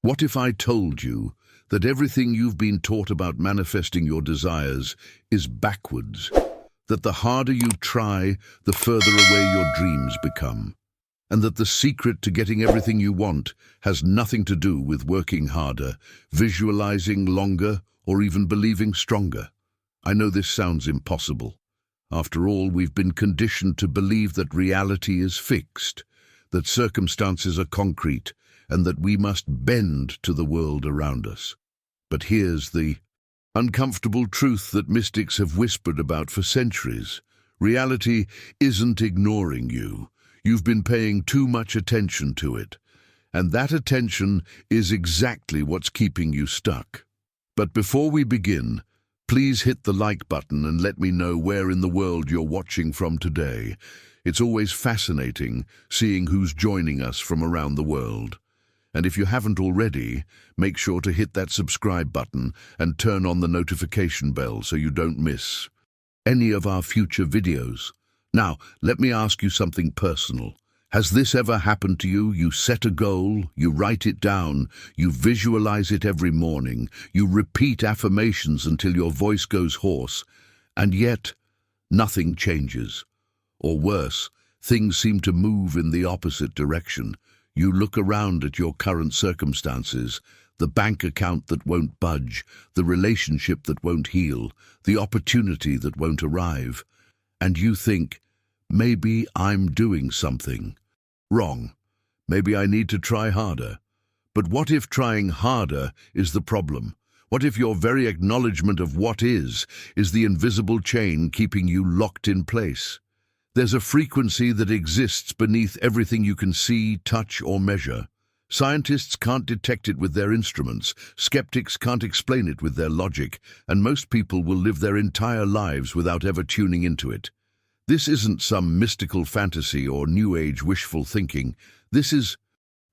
What if I told you that everything you've been taught about manifesting your desires is backwards? That the harder you try, the further away your dreams become? And that the secret to getting everything you want has nothing to do with working harder, visualizing longer, or even believing stronger? I know this sounds impossible. After all, we've been conditioned to believe that reality is fixed, that circumstances are concrete, and that we must bend to the world around us. But here's the uncomfortable truth that mystics have whispered about for centuries. Reality isn't ignoring you. You've been paying too much attention to it. And that attention is exactly what's keeping you stuck. But before we begin, please hit the like button and let me know where in the world you're watching from today. It's always fascinating seeing who's joining us from around the world. And if you haven't already, make sure to hit that subscribe button and turn on the notification bell so you don't miss any of our future videos. Now, let me ask you something personal. Has this ever happened to you? You set a goal, you write it down, you visualize it every morning, you repeat affirmations until your voice goes hoarse, and yet nothing changes. Or worse, things seem to move in the opposite direction. You look around at your current circumstances, the bank account that won't budge, the relationship that won't heal, the opportunity that won't arrive, and you think, maybe I'm doing something wrong. Maybe I need to try harder. But what if trying harder is the problem? What if your very acknowledgement of what is the invisible chain keeping you locked in place? There's a frequency that exists beneath everything you can see, touch, or measure. Scientists can't detect it with their instruments, skeptics can't explain it with their logic, and most people will live their entire lives without ever tuning into it. This isn't some mystical fantasy or New Age wishful thinking. This is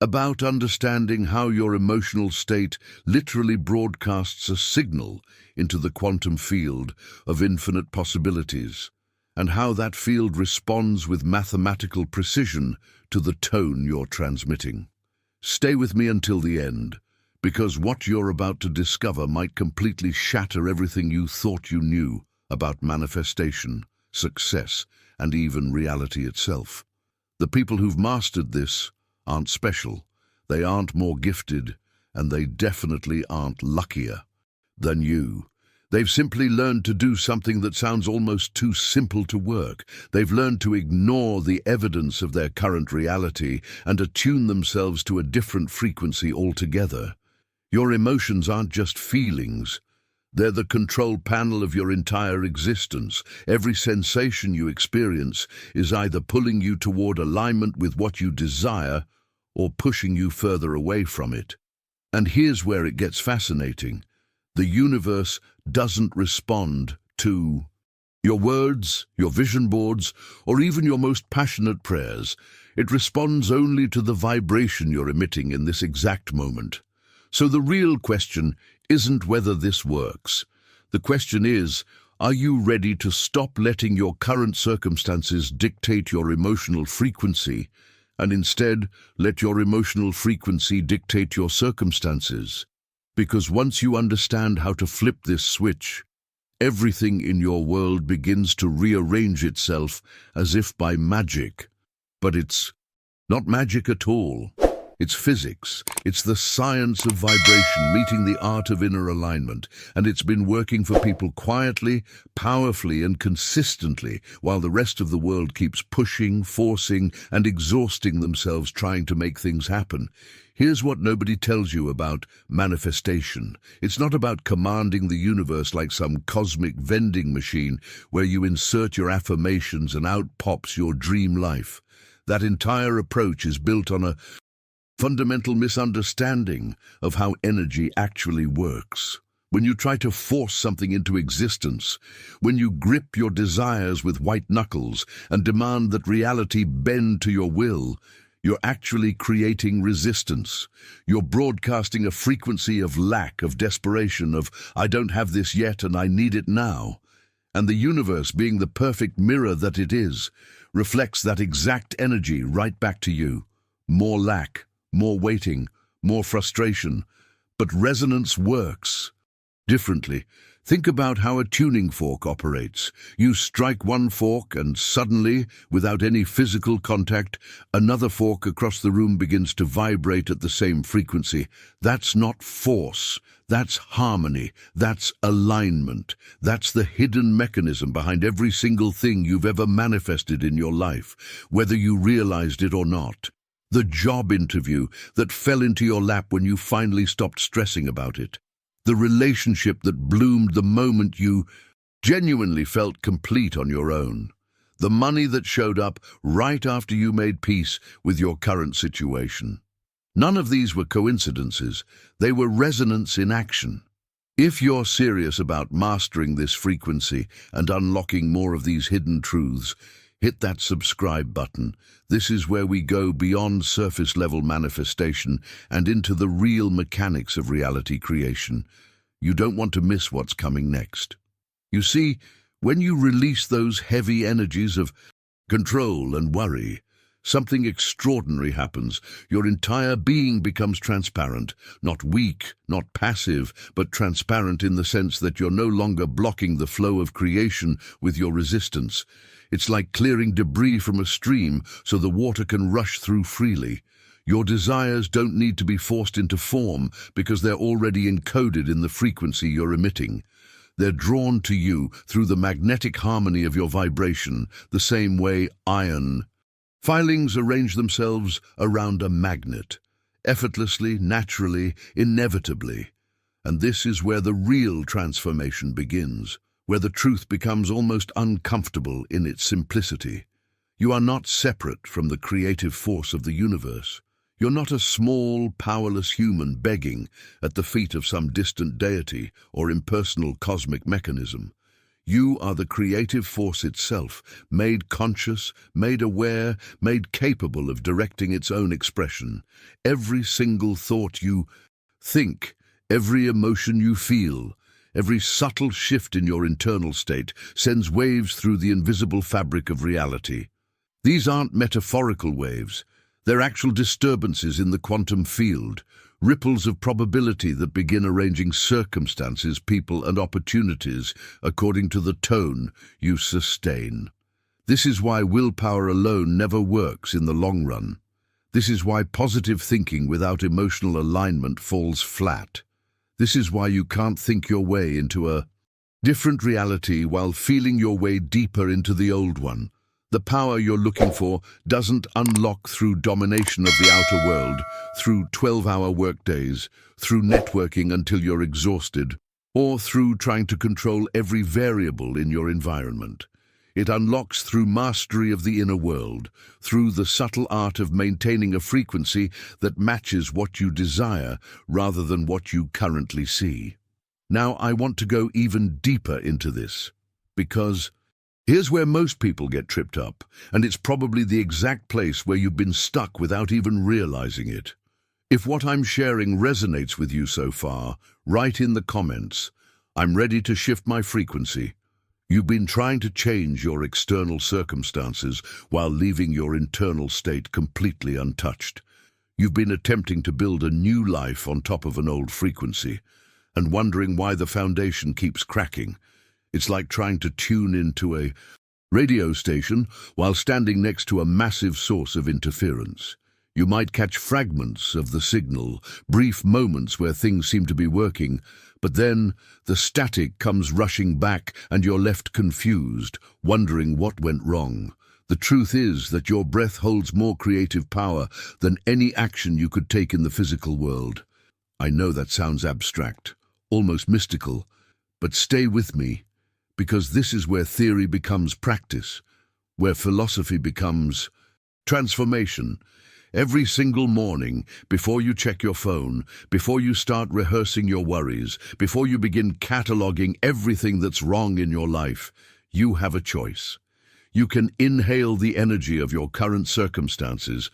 about understanding how your emotional state literally broadcasts a signal into the quantum field of infinite possibilities, and how that field responds with mathematical precision to the tone you're transmitting. Stay with me until the end, because what you're about to discover might completely shatter everything you thought you knew about manifestation, success, and even reality itself. The people who've mastered this aren't special, they aren't more gifted, and they definitely aren't luckier than you. They've simply learned to do something that sounds almost too simple to work. They've learned to ignore the evidence of their current reality and attune themselves to a different frequency altogether. Your emotions aren't just feelings. They're the control panel of your entire existence. Every sensation you experience is either pulling you toward alignment with what you desire or pushing you further away from it. And here's where it gets fascinating. The universe doesn't respond to your words, your vision boards, or even your most passionate prayers. It responds only to the vibration you're emitting in this exact moment. So the real question isn't whether this works. The question is, are you ready to stop letting your current circumstances dictate your emotional frequency, and instead let your emotional frequency dictate your circumstances? Because once you understand how to flip this switch, everything in your world begins to rearrange itself as if by magic. But it's not magic at all. It's physics. It's the science of vibration meeting the art of inner alignment, and it's been working for people quietly, powerfully, and consistently, while the rest of the world keeps pushing, forcing, and exhausting themselves trying to make things happen. Here's what nobody tells you about manifestation. It's not about commanding the universe like some cosmic vending machine where you insert your affirmations and out pops your dream life. That entire approach is built on a fundamental misunderstanding of how energy actually works. When you try to force something into existence, when you grip your desires with white knuckles and demand that reality bend to your will, you're actually creating resistance. You're broadcasting a frequency of lack, of desperation, of I don't have this yet and I need it now. And the universe, being the perfect mirror that it is, reflects that exact energy right back to you. More lack, more waiting, more frustration. But resonance works differently. Think about how a tuning fork operates. You strike one fork and suddenly, without any physical contact, another fork across the room begins to vibrate at the same frequency. That's not force. That's harmony. That's alignment. That's the hidden mechanism behind every single thing you've ever manifested in your life, whether you realized it or not. The job interview that fell into your lap when you finally stopped stressing about it. The relationship that bloomed the moment you genuinely felt complete on your own. The money that showed up right after you made peace with your current situation. None of these were coincidences. They were resonance in action. If you're serious about mastering this frequency and unlocking more of these hidden truths, hit that subscribe button. This is where we go beyond surface-level manifestation and into the real mechanics of reality creation. You don't want to miss what's coming next. You see, when you release those heavy energies of control and worry, something extraordinary happens. Your entire being becomes transparent, not weak, not passive, but transparent in the sense that you're no longer blocking the flow of creation with your resistance. It's like clearing debris from a stream so the water can rush through freely. Your desires don't need to be forced into form because they're already encoded in the frequency you're emitting. They're drawn to you through the magnetic harmony of your vibration, the same way iron filings arrange themselves around a magnet, effortlessly, naturally, inevitably. And this is where the real transformation begins, where the truth becomes almost uncomfortable in its simplicity. You are not separate from the creative force of the universe. You're not a small, powerless human begging at the feet of some distant deity or impersonal cosmic mechanism. You are the creative force itself, made conscious, made aware, made capable of directing its own expression. Every single thought you think, every emotion you feel, every subtle shift in your internal state sends waves through the invisible fabric of reality. These aren't metaphorical waves. They're actual disturbances in the quantum field, ripples of probability that begin arranging circumstances, people, and opportunities according to the tone you sustain. This is why willpower alone never works in the long run. This is why positive thinking without emotional alignment falls flat. This is why you can't think your way into a different reality while feeling your way deeper into the old one. The power you're looking for doesn't unlock through domination of the outer world, through 12-hour workdays, through networking until you're exhausted, or through trying to control every variable in your environment. It unlocks through mastery of the inner world, through the subtle art of maintaining a frequency that matches what you desire rather than what you currently see. Now, I want to go even deeper into this, because here's where most people get tripped up, and it's probably the exact place where you've been stuck without even realizing it. If what I'm sharing resonates with you so far, write in the comments, "I'm ready to shift my frequency." You've been trying to change your external circumstances while leaving your internal state completely untouched. You've been attempting to build a new life on top of an old frequency, and wondering why the foundation keeps cracking. It's like trying to tune into a radio station while standing next to a massive source of interference. You might catch fragments of the signal, brief moments where things seem to be working, but then the static comes rushing back and you're left confused, wondering what went wrong. The truth is that your breath holds more creative power than any action you could take in the physical world. I know that sounds abstract, almost mystical, but stay with me, because this is where theory becomes practice, where philosophy becomes transformation. Every single morning, before you check your phone, before you start rehearsing your worries, before you begin cataloging everything that's wrong in your life, you have a choice. You can inhale the energy of your current circumstances,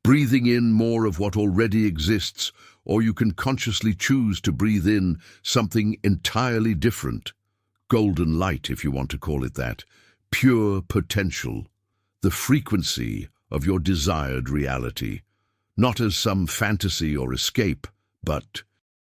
breathing in more of what already exists, or you can consciously choose to breathe in something entirely different. Golden light, if you want to call it that. Pure potential. The frequency of your desired reality. not as some fantasy or escape, but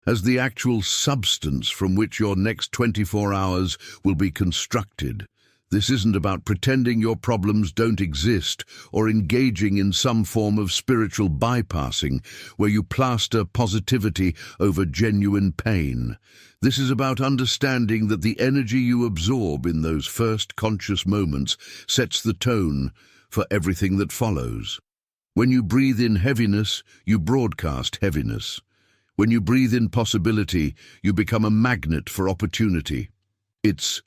as the actual substance from which your next 24 hours will be constructed. This isn't about pretending your problems don't exist or engaging in some form of spiritual bypassing where you plaster positivity over genuine pain. This is about understanding that the energy you absorb in those first conscious moments sets the tone for everything that follows. When you breathe in heaviness, you broadcast heaviness. When you breathe in possibility, you become a magnet for opportunity. It's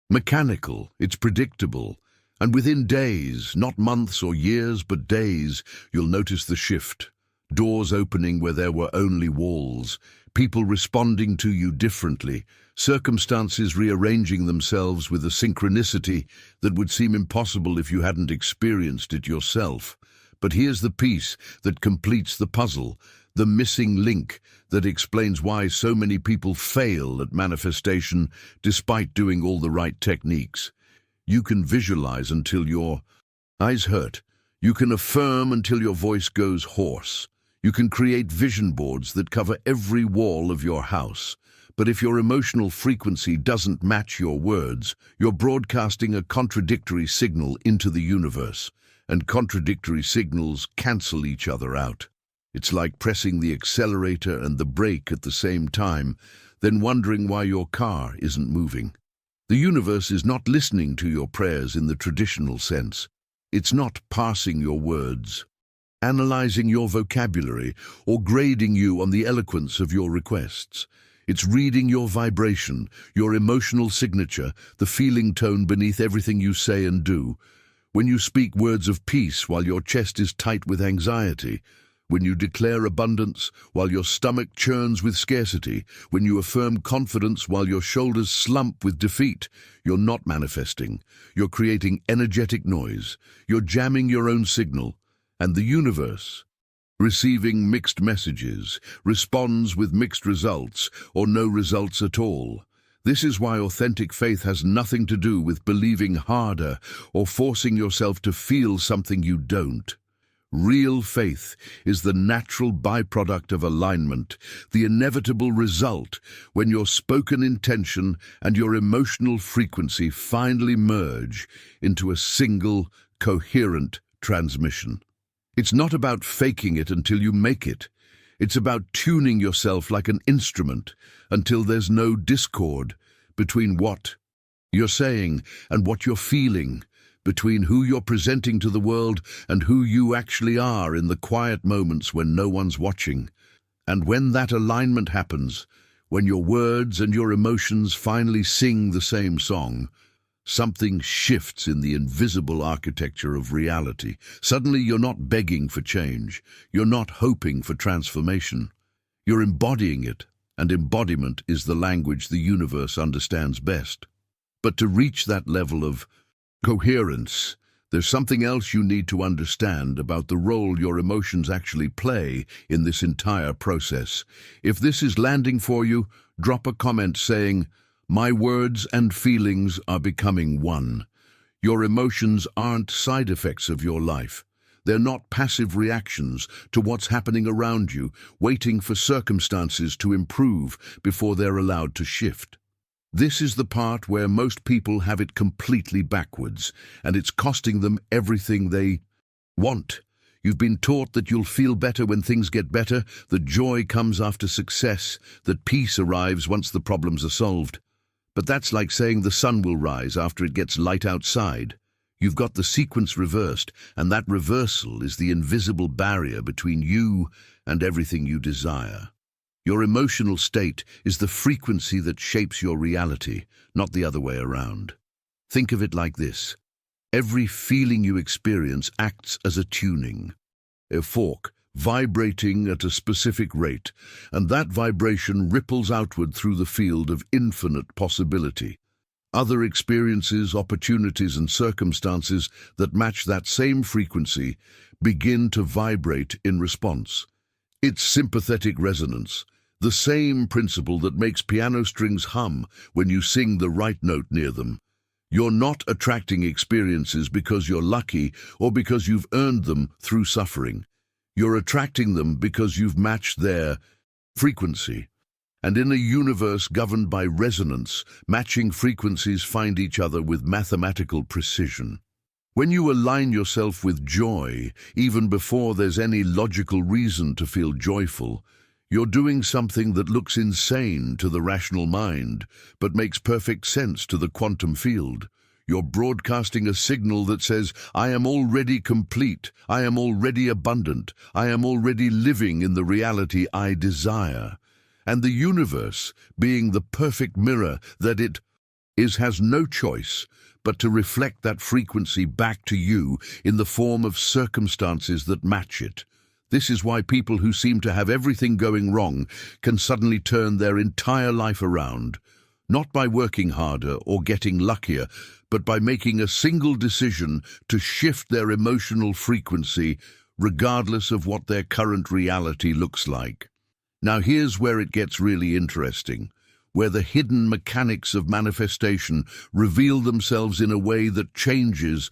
mechanical, it's predictable, and within days, not months or years, but days, you'll notice the shift. Doors opening where there were only walls, people responding to you differently, circumstances rearranging themselves with a synchronicity that would seem impossible if you hadn't experienced it yourself. But here's the piece that completes the puzzle, the missing link that explains why so many people fail at manifestation despite doing all the right techniques. You can visualize until your eyes hurt. You can affirm until your voice goes hoarse. You can create vision boards that cover every wall of your house. But if your emotional frequency doesn't match your words, you're broadcasting a contradictory signal into the universe, and contradictory signals cancel each other out. It's like pressing the accelerator and the brake at the same time, then wondering why your car isn't moving. The universe is not listening to your prayers in the traditional sense. It's not parsing your words, analyzing your vocabulary, or grading you on the eloquence of your requests. It's reading your vibration, your emotional signature, the feeling tone beneath everything you say and do. When you speak words of peace while your chest is tight with anxiety, when you declare abundance while your stomach churns with scarcity, when you affirm confidence while your shoulders slump with defeat, you're not manifesting. You're creating energetic noise. You're jamming your own signal. And the universe, receiving mixed messages, responds with mixed results or no results at all. This is why authentic faith has nothing to do with believing harder or forcing yourself to feel something you don't. Real faith is the natural byproduct of alignment, the inevitable result when your spoken intention and your emotional frequency finally merge into a single, coherent transmission. It's not about faking it until you make it. It's about tuning yourself like an instrument until there's no discord between what you're saying and what you're feeling, between who you're presenting to the world and who you actually are in the quiet moments when no one's watching. And when that alignment happens, when your words and your emotions finally sing the same song, something shifts in the invisible architecture of reality. Suddenly you're not begging for change. You're not hoping for transformation. You're embodying it, and embodiment is the language the universe understands best. But to reach that level of coherence, there's something else you need to understand about the role your emotions actually play in this entire process. If this is landing for you, drop a comment saying, "My words and feelings are becoming one." Your emotions aren't side effects of your life. They're not passive reactions to what's happening around you, waiting for circumstances to improve before they're allowed to shift. This is the part where most people have it completely backwards, and it's costing them everything they want. You've been taught that you'll feel better when things get better, that joy comes after success, that peace arrives once the problems are solved. But that's like saying the sun will rise after it gets light outside. You've got the sequence reversed, and that reversal is the invisible barrier between you and everything you desire. Your emotional state is the frequency that shapes your reality, not the other way around. Think of it like this. Every feeling you experience acts as a tuning, a fork vibrating at a specific rate, and that vibration ripples outward through the field of infinite possibility. Other experiences, opportunities, and circumstances that match that same frequency begin to vibrate in response. It's sympathetic resonance, the same principle that makes piano strings hum when you sing the right note near them. You're not attracting experiences because you're lucky or because you've earned them through suffering. You're attracting them because you've matched their frequency. And in a universe governed by resonance, matching frequencies find each other with mathematical precision. When you align yourself with joy, even before there's any logical reason to feel joyful, you're doing something that looks insane to the rational mind, but makes perfect sense to the quantum field. You're broadcasting a signal that says, I am already complete, I am already abundant, I am already living in the reality I desire. And the universe, being the perfect mirror that it is, has no choice but to reflect that frequency back to you in the form of circumstances that match it. This is why people who seem to have everything going wrong can suddenly turn their entire life around, not by working harder or getting luckier, but by making a single decision to shift their emotional frequency, regardless of what their current reality looks like. Now here's where it gets really interesting, where the hidden mechanics of manifestation reveal themselves in a way that changes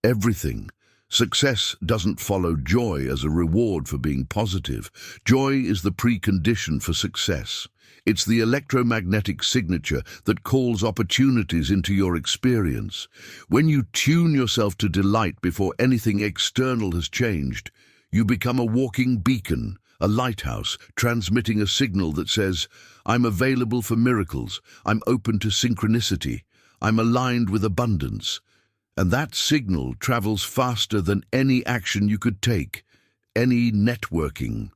everything. Success doesn't follow joy as a reward for being positive. Joy is the precondition for success. It's the electromagnetic signature that calls opportunities into your experience. When you tune yourself to delight before anything external has changed, you become a walking beacon, a lighthouse, transmitting a signal that says, I'm available for miracles, I'm open to synchronicity, I'm aligned with abundance. And that signal travels faster than any action you could take, any networking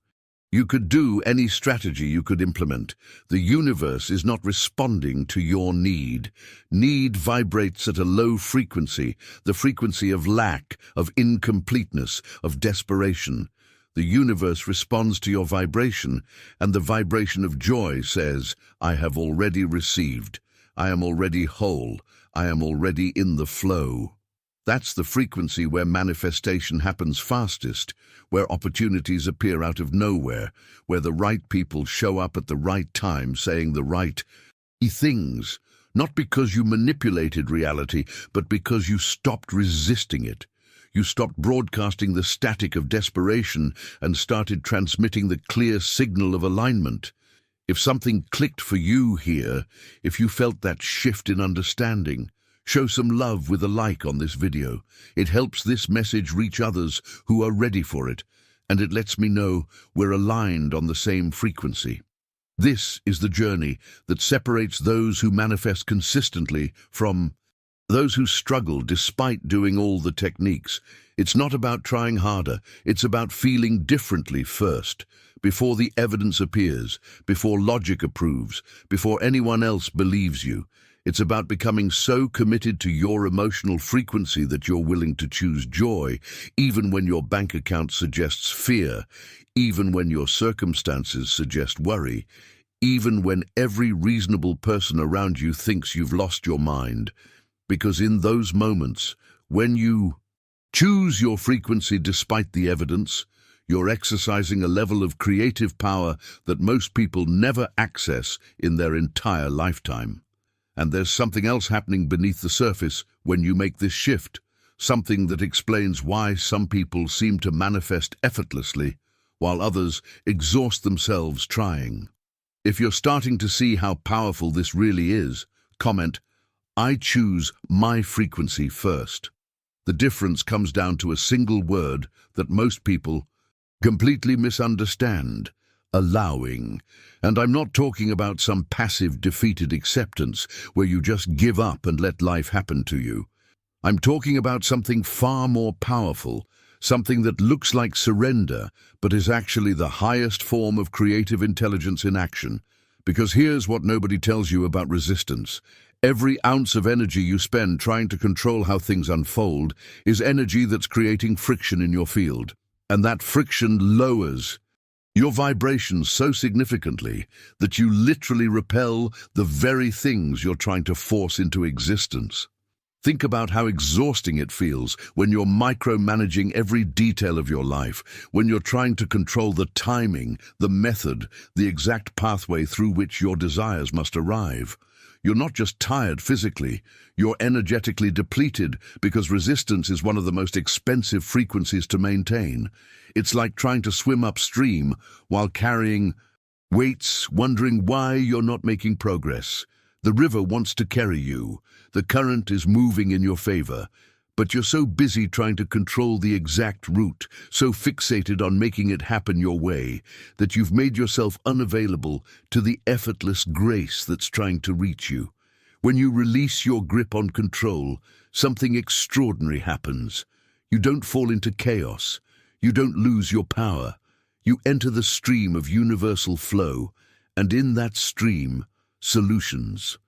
you could do, any strategy you could implement. The universe is not responding to your need. Need vibrates at a low frequency, the frequency of lack, of incompleteness, of desperation. The universe responds to your vibration, and the vibration of joy says, I have already received, I am already whole, I am already in the flow. That's the frequency where manifestation happens fastest, where opportunities appear out of nowhere, where the right people show up at the right time saying the right things, not because you manipulated reality, but because you stopped resisting it. You stopped broadcasting the static of desperation and started transmitting the clear signal of alignment. If something clicked for you here, if you felt that shift in understanding, show some love with a like on this video. It helps this message reach others who are ready for it, and it lets me know we're aligned on the same frequency. This is the journey that separates those who manifest consistently from those who struggle despite doing all the techniques. It's not about trying harder, it's about feeling differently first, before the evidence appears, before logic approves, before anyone else believes you. It's about becoming so committed to your emotional frequency that you're willing to choose joy, even when your bank account suggests fear, even when your circumstances suggest worry, even when every reasonable person around you thinks you've lost your mind. Because in those moments, when you choose your frequency despite the evidence, you're exercising a level of creative power that most people never access in their entire lifetime. And there's something else happening beneath the surface when you make this shift, something that explains why some people seem to manifest effortlessly, while others exhaust themselves trying. If you're starting to see how powerful this really is, comment, I choose my frequency first. The difference comes down to a single word that most people completely misunderstand: allowing. And I'm not talking about some passive, defeated acceptance where you just give up and let life happen to you. I'm talking about something far more powerful, something that looks like surrender, but is actually the highest form of creative intelligence in action. Because here's what nobody tells you about resistance. Every ounce of energy you spend trying to control how things unfold is energy that's creating friction in your field. And that friction lowers your vibrations so significantly that you literally repel the very things you're trying to force into existence. Think about how exhausting it feels when you're micromanaging every detail of your life, when you're trying to control the timing, the method, the exact pathway through which your desires must arrive. You're not just tired physically, you're energetically depleted because resistance is one of the most expensive frequencies to maintain. It's like trying to swim upstream while carrying weights, wondering why you're not making progress. The river wants to carry you. The current is moving in your favor. But you're so busy trying to control the exact route, so fixated on making it happen your way, that you've made yourself unavailable to the effortless grace that's trying to reach you. When you release your grip on control, something extraordinary happens. You don't fall into chaos. You don't lose your power. You enter the stream of universal flow, and in that stream, solutions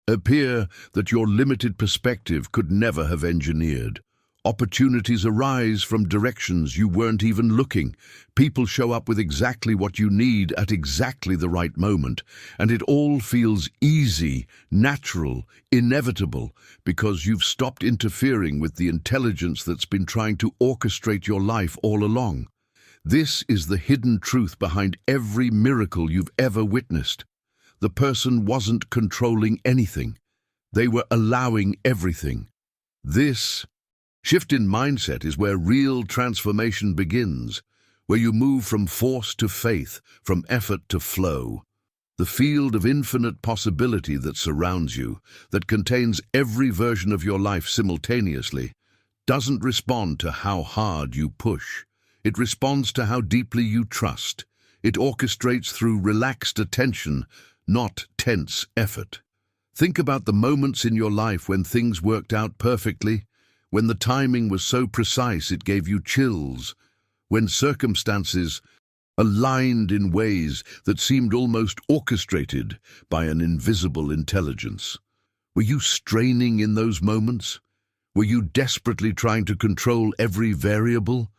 appear that your limited perspective could never have engineered. Opportunities arise from directions you weren't even looking. People show up with exactly what you need at exactly the right moment, and it all feels easy, natural, inevitable, because you've stopped interfering with the intelligence that's been trying to orchestrate your life all along. This is the hidden truth behind every miracle you've ever witnessed. The person wasn't controlling anything. They were allowing everything. This shift in mindset is where real transformation begins, where you move from force to faith, from effort to flow. The field of infinite possibility that surrounds you, that contains every version of your life simultaneously, doesn't respond to how hard you push. It responds to how deeply you trust. It orchestrates through relaxed attention, not tense effort. Think about the moments in your life when things worked out perfectly, when the timing was so precise it gave you chills, when circumstances aligned in ways that seemed almost orchestrated by an invisible intelligence. Were you straining in those moments? Were you desperately trying to control every variable?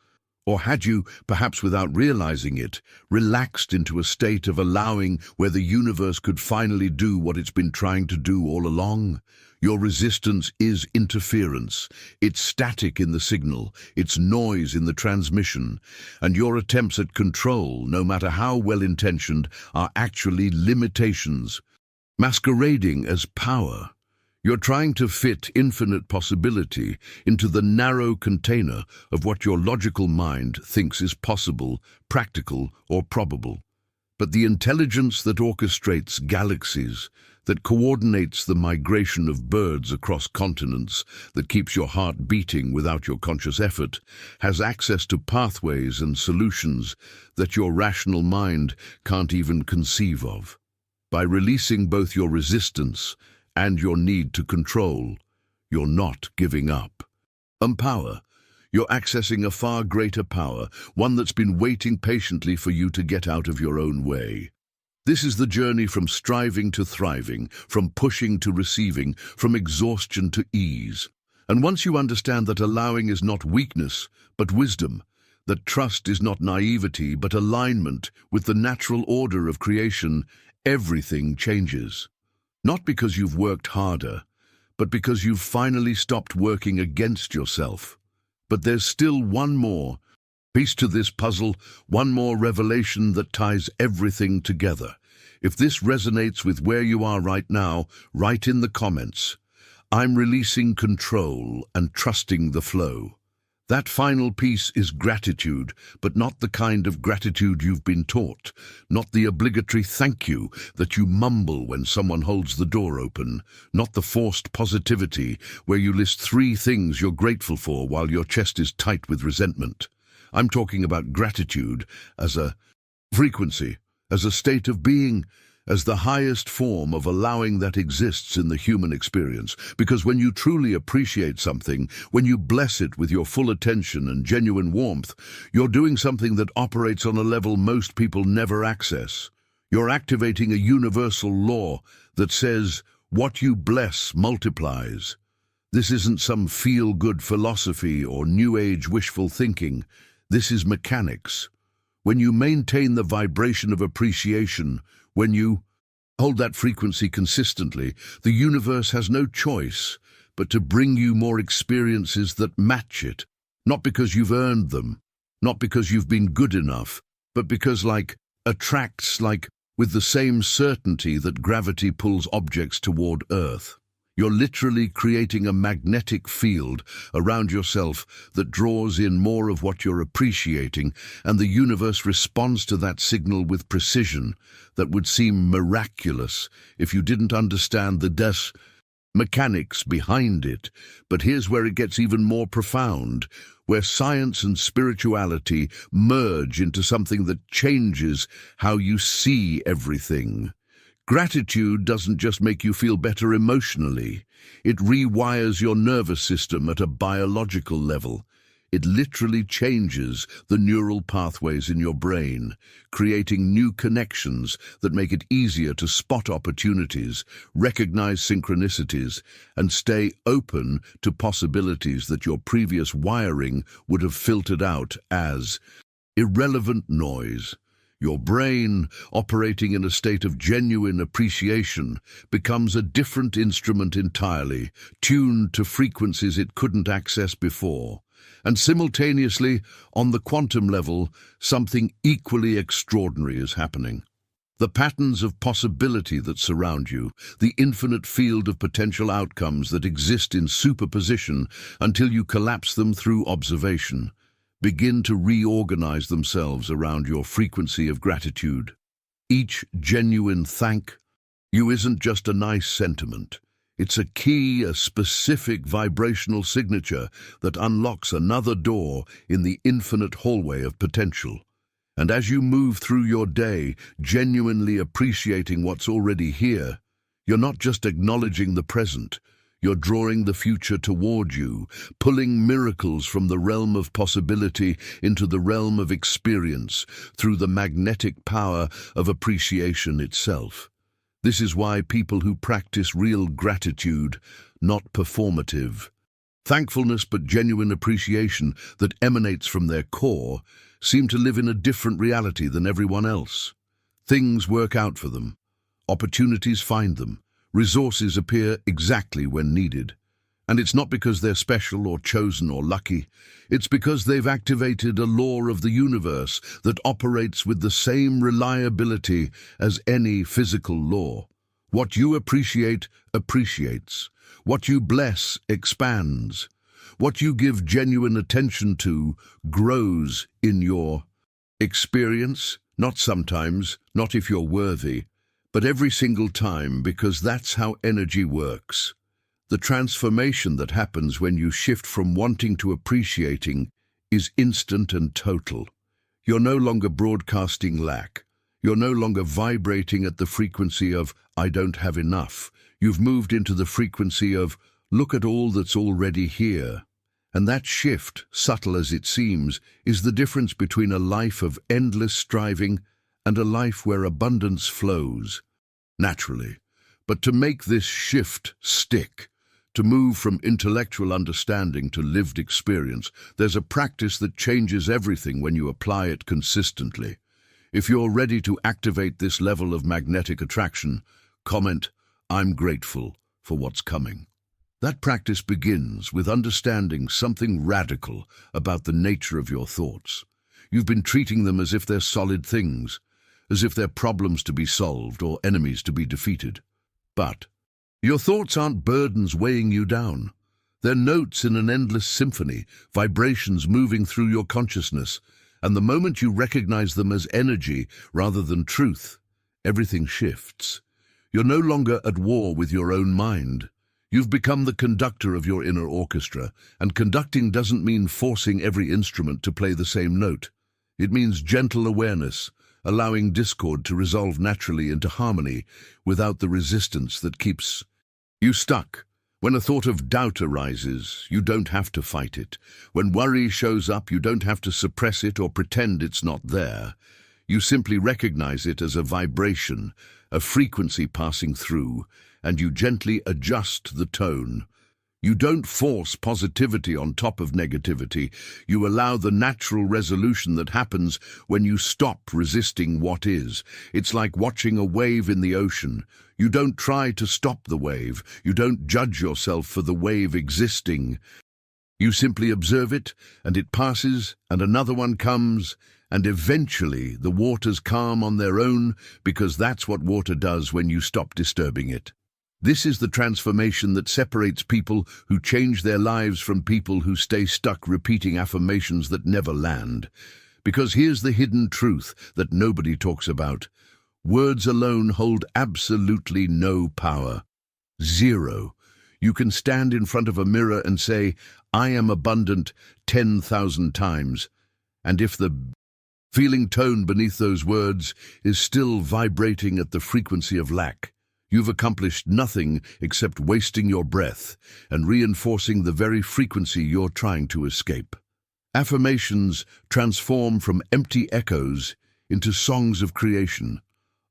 Or had you, perhaps without realizing it, relaxed into a state of allowing where the universe could finally do what it's been trying to do all along? Your resistance is interference. It's static in the signal, it's noise in the transmission, and your attempts at control, no matter how well-intentioned, are actually limitations, masquerading as power. You're trying to fit infinite possibility into the narrow container of what your logical mind thinks is possible, practical, or probable. But the intelligence that orchestrates galaxies, that coordinates the migration of birds across continents, that keeps your heart beating without your conscious effort, has access to pathways and solutions that your rational mind can't even conceive of. By releasing both your resistance and your need to control, you're not giving up. Empower. You're accessing a far greater power, one that's been waiting patiently for you to get out of your own way. This is the journey from striving to thriving, from pushing to receiving, from exhaustion to ease. And once you understand that allowing is not weakness, but wisdom, that trust is not naivety, but alignment with the natural order of creation, everything changes. Not because you've worked harder, but because you've finally stopped working against yourself. But there's still one more piece to this puzzle, one more revelation that ties everything together. If this resonates with where you are right now, write in the comments, "I'm releasing control and trusting the flow." That final piece is gratitude, but not the kind of gratitude you've been taught, not the obligatory thank you that you mumble when someone holds the door open, not the forced positivity where you list 3 things you're grateful for while your chest is tight with resentment. I'm talking about gratitude as a frequency, as a state of being, as the highest form of allowing that exists in the human experience. Because when you truly appreciate something, when you bless it with your full attention and genuine warmth, you're doing something that operates on a level most people never access. You're activating a universal law that says, what you bless multiplies. This isn't some feel-good philosophy or New Age wishful thinking. This is mechanics. When you maintain the vibration of appreciation, when you hold that frequency consistently, the universe has no choice but to bring you more experiences that match it. Not because you've earned them, not because you've been good enough, but because like attracts like with the same certainty that gravity pulls objects toward Earth. You're literally creating a magnetic field around yourself that draws in more of what you're appreciating, and the universe responds to that signal with precision that would seem miraculous if you didn't understand the mechanics behind it. But here's where it gets even more profound, where science and spirituality merge into something that changes how you see everything. Gratitude doesn't just make you feel better emotionally. It rewires your nervous system at a biological level. It literally changes the neural pathways in your brain, creating new connections that make it easier to spot opportunities, recognize synchronicities, and stay open to possibilities that your previous wiring would have filtered out as irrelevant noise. Your brain, operating in a state of genuine appreciation, becomes a different instrument entirely, tuned to frequencies it couldn't access before. And simultaneously, on the quantum level, something equally extraordinary is happening. The patterns of possibility that surround you, the infinite field of potential outcomes that exist in superposition until you collapse them through observation, begin to reorganize themselves around your frequency of gratitude. Each genuine thank you isn't just a nice sentiment. It's a key, a specific vibrational signature that unlocks another door in the infinite hallway of potential. And as you move through your day, genuinely appreciating what's already here, you're not just acknowledging the present, you're drawing the future toward you, pulling miracles from the realm of possibility into the realm of experience through the magnetic power of appreciation itself. This is why people who practice real gratitude, not performative, thankfulness but genuine appreciation that emanates from their core, seem to live in a different reality than everyone else. Things work out for them. Opportunities find them. Resources appear exactly when needed. And it's not because they're special or chosen or lucky. It's because they've activated a law of the universe that operates with the same reliability as any physical law. What you appreciate appreciates. What you bless expands. What you give genuine attention to grows in your experience, not sometimes, not if you're worthy, but every single time, because that's how energy works. The transformation that happens when you shift from wanting to appreciating is instant and total. You're no longer broadcasting lack. You're no longer vibrating at the frequency of, I don't have enough. You've moved into the frequency of, look at all that's already here. And that shift, subtle as it seems, is the difference between a life of endless striving and a life where abundance flows naturally. But to make this shift stick, to move from intellectual understanding to lived experience, there's a practice that changes everything when you apply it consistently. If you're ready to activate this level of magnetic attraction, comment, I'm grateful for what's coming. That practice begins with understanding something radical about the nature of your thoughts. You've been treating them as if they're solid things, as if they're problems to be solved or enemies to be defeated. But your thoughts aren't burdens weighing you down. They're notes in an endless symphony, vibrations moving through your consciousness, and the moment you recognize them as energy rather than truth, everything shifts. You're no longer at war with your own mind. You've become the conductor of your inner orchestra, and conducting doesn't mean forcing every instrument to play the same note. It means gentle awareness, allowing discord to resolve naturally into harmony without the resistance that keeps you stuck. When a thought of doubt arises, you don't have to fight it. When worry shows up, you don't have to suppress it or pretend it's not there. You simply recognize it as a vibration, a frequency passing through, and you gently adjust the tone. You don't force positivity on top of negativity. You allow the natural resolution that happens when you stop resisting what is. It's like watching a wave in the ocean. You don't try to stop the wave. You don't judge yourself for the wave existing. You simply observe it, and it passes, and another one comes, And eventually the waters calm on their own, because that's what water does when you stop disturbing it. This is the transformation that separates people who change their lives from people who stay stuck repeating affirmations that never land. Because here's the hidden truth that nobody talks about. Words alone hold absolutely no power. Zero. You can stand in front of a mirror and say, "I am abundant," 10,000 times. And if the feeling tone beneath those words is still vibrating at the frequency of lack, you've accomplished nothing except wasting your breath and reinforcing the very frequency you're trying to escape. Affirmations transform from empty echoes into songs of creation,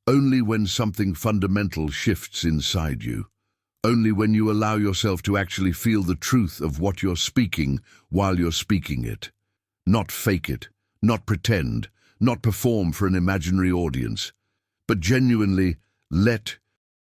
only when something fundamental shifts inside you. Only when you allow yourself to actually feel the truth of what you're speaking while you're speaking it. Not fake it, not pretend, not perform for an imaginary audience, but genuinely let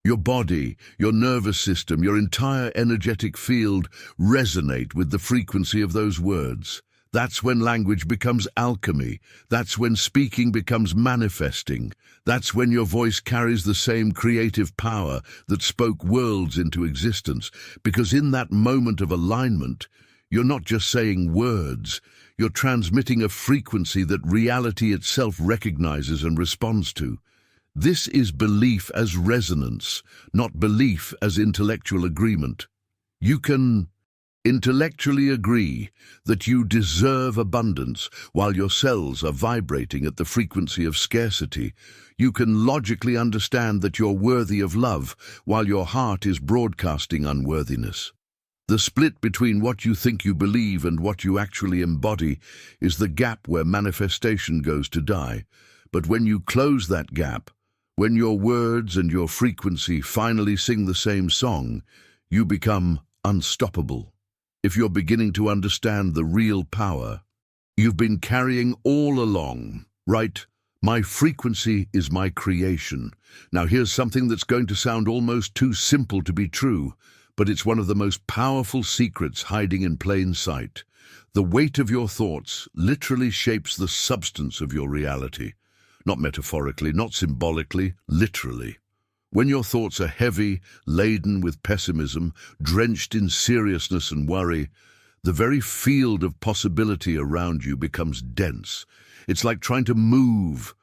your body, your nervous system, your entire energetic field resonate with the frequency of those words. That's when language becomes alchemy. That's when speaking becomes manifesting. That's when your voice carries the same creative power that spoke worlds into existence. Because in that moment of alignment, you're not just saying words, you're transmitting a frequency that reality itself recognizes and responds to. This is belief as resonance, not belief as intellectual agreement. You can intellectually agree that you deserve abundance while your cells are vibrating at the frequency of scarcity. You can logically understand that you're worthy of love while your heart is broadcasting unworthiness. The split between what you think you believe and what you actually embody is the gap where manifestation goes to die. But when you close that gap, when your words and your frequency finally sing the same song, you become unstoppable. If you're beginning to understand the real power you've been carrying all along, right? My frequency is my creation. Now here's something that's going to sound almost too simple to be true, but it's one of the most powerful secrets hiding in plain sight. The weight of your thoughts literally shapes the substance of your reality. Not metaphorically, not symbolically, literally. When your thoughts are heavy, laden with pessimism, drenched in seriousness and worry, the very field of possibility around you becomes dense. It's like trying to move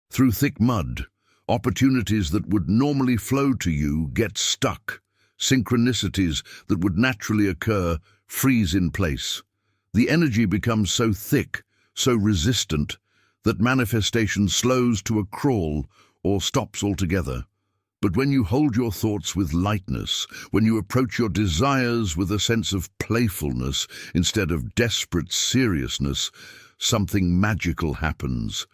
through thick mud. Opportunities that would normally flow to you get stuck. Synchronicities that would naturally occur freeze in place. The energy becomes so thick, so resistant, that manifestation slows to a crawl or stops altogether. But when you hold your thoughts with lightness, when you approach your desires with a sense of playfulness instead of desperate seriousness, something magical happens.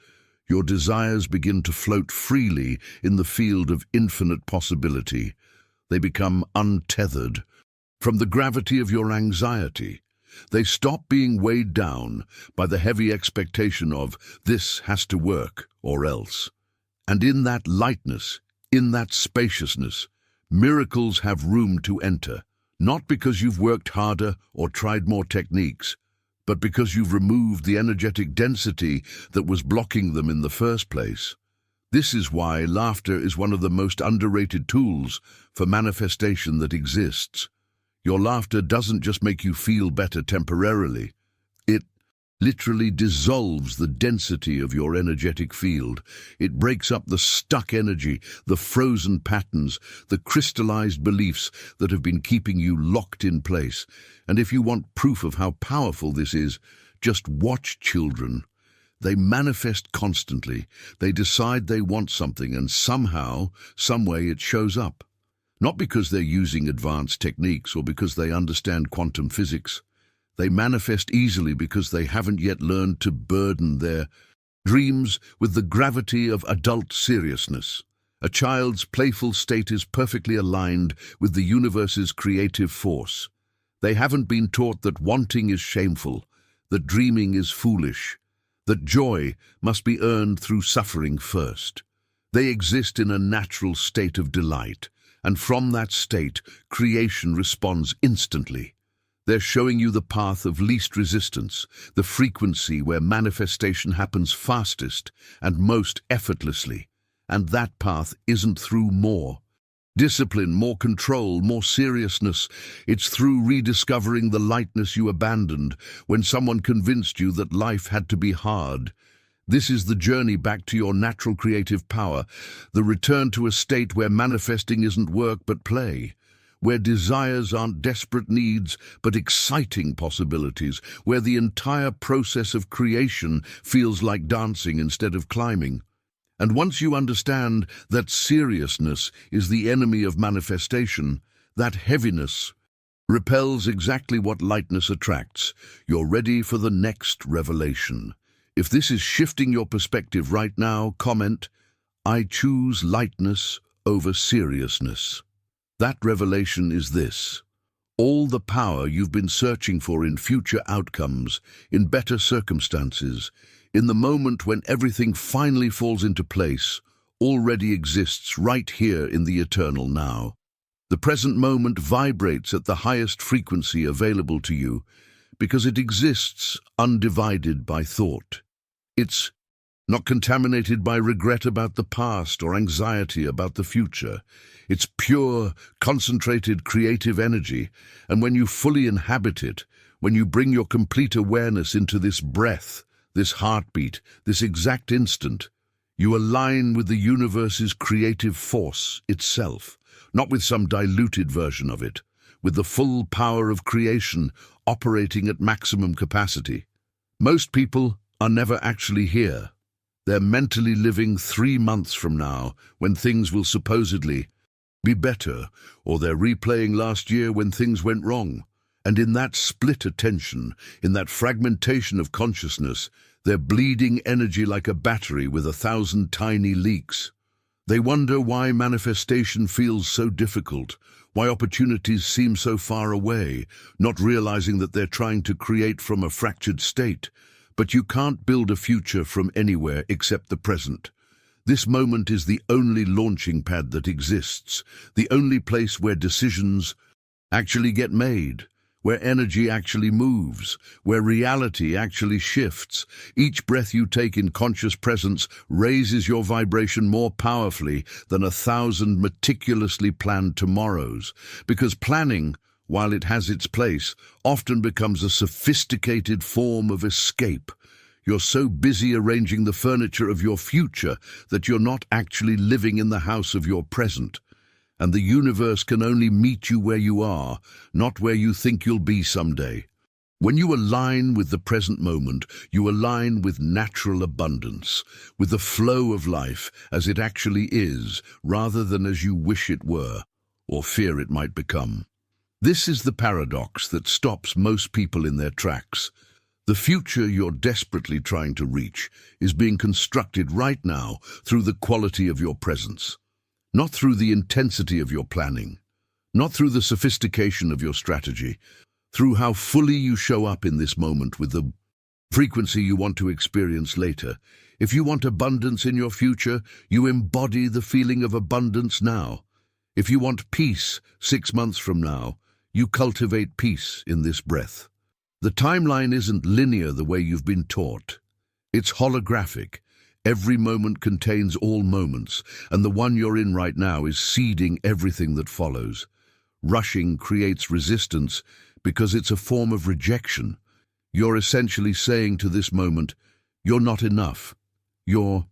Your desires begin to float freely in the field of infinite possibility. They become untethered from the gravity of your anxiety. They stop being weighed down by the heavy expectation of this has to work or else. And in that lightness, in that spaciousness, miracles have room to enter, not because you've worked harder or tried more techniques, but because you've removed the energetic density that was blocking them in the first place. This is why laughter is one of the most underrated tools for manifestation that exists. Your laughter doesn't just make you feel better temporarily. It literally dissolves the density of your energetic field. It breaks up the stuck energy, the frozen patterns, the crystallized beliefs that have been keeping you locked in place. And if you want proof of how powerful this is, just watch children. They manifest constantly. They decide they want something, and somehow, some way it shows up. Not because they're using advanced techniques or because they understand quantum physics. They manifest easily because they haven't yet learned to burden their dreams with the gravity of adult seriousness. A child's playful state is perfectly aligned with the universe's creative force. They haven't been taught that wanting is shameful, that dreaming is foolish, that joy must be earned through suffering first. They exist in a natural state of delight, and from that state, creation responds instantly. They're showing you the path of least resistance, the frequency where manifestation happens fastest and most effortlessly. And that path isn't through more discipline, more control, more seriousness. It's through rediscovering the lightness you abandoned when someone convinced you that life had to be hard. This is the journey back to your natural creative power, the return to a state where manifesting isn't work but play, where desires aren't desperate needs but exciting possibilities, where the entire process of creation feels like dancing instead of climbing. And once you understand that seriousness is the enemy of manifestation, that heaviness repels exactly what lightness attracts. You're ready for the next revelation. If this is shifting your perspective right now, comment, "I choose lightness over seriousness." That revelation is this: all the power you've been searching for in future outcomes, in better circumstances, in the moment when everything finally falls into place, already exists right here in the eternal now. The present moment vibrates at the highest frequency available to you because it exists undivided by thought. It's not contaminated by regret about the past or anxiety about the future. It's pure, concentrated creative energy, and when you fully inhabit it, when you bring your complete awareness into this breath, this heartbeat, this exact instant, you align with the universe's creative force itself, not with some diluted version of it, with the full power of creation operating at maximum capacity. Most people are never actually here. They're mentally living 3 months from now, when things will supposedly be better, or they're replaying last year when things went wrong. And in that split attention, in that fragmentation of consciousness, they're bleeding energy like a battery with 1,000 tiny leaks. They wonder why manifestation feels so difficult, why opportunities seem so far away, not realizing that they're trying to create from a fractured state. But you can't build a future from anywhere except the present. This moment is the only launching pad that exists, the only place where decisions actually get made, where energy actually moves, where reality actually shifts. Each breath you take in conscious presence raises your vibration more powerfully than 1,000 meticulously planned tomorrows, because planning, while it has its place, often becomes a sophisticated form of escape. You're so busy arranging the furniture of your future that you're not actually living in the house of your present. And the universe can only meet you where you are, not where you think you'll be someday. When you align with the present moment, you align with natural abundance, with the flow of life as it actually is, rather than as you wish it were, or fear it might become. This is the paradox that stops most people in their tracks. The future you're desperately trying to reach is being constructed right now through the quality of your presence, not through the intensity of your planning, not through the sophistication of your strategy, through how fully you show up in this moment with the frequency you want to experience later. If you want abundance in your future, you embody the feeling of abundance now. If you want peace 6 months from now, you cultivate peace in this breath. The timeline isn't linear the way you've been taught. It's holographic. Every moment contains all moments, and the one you're in right now is seeding everything that follows. Rushing creates resistance because it's a form of rejection. You're essentially saying to this moment, "You're not enough. You're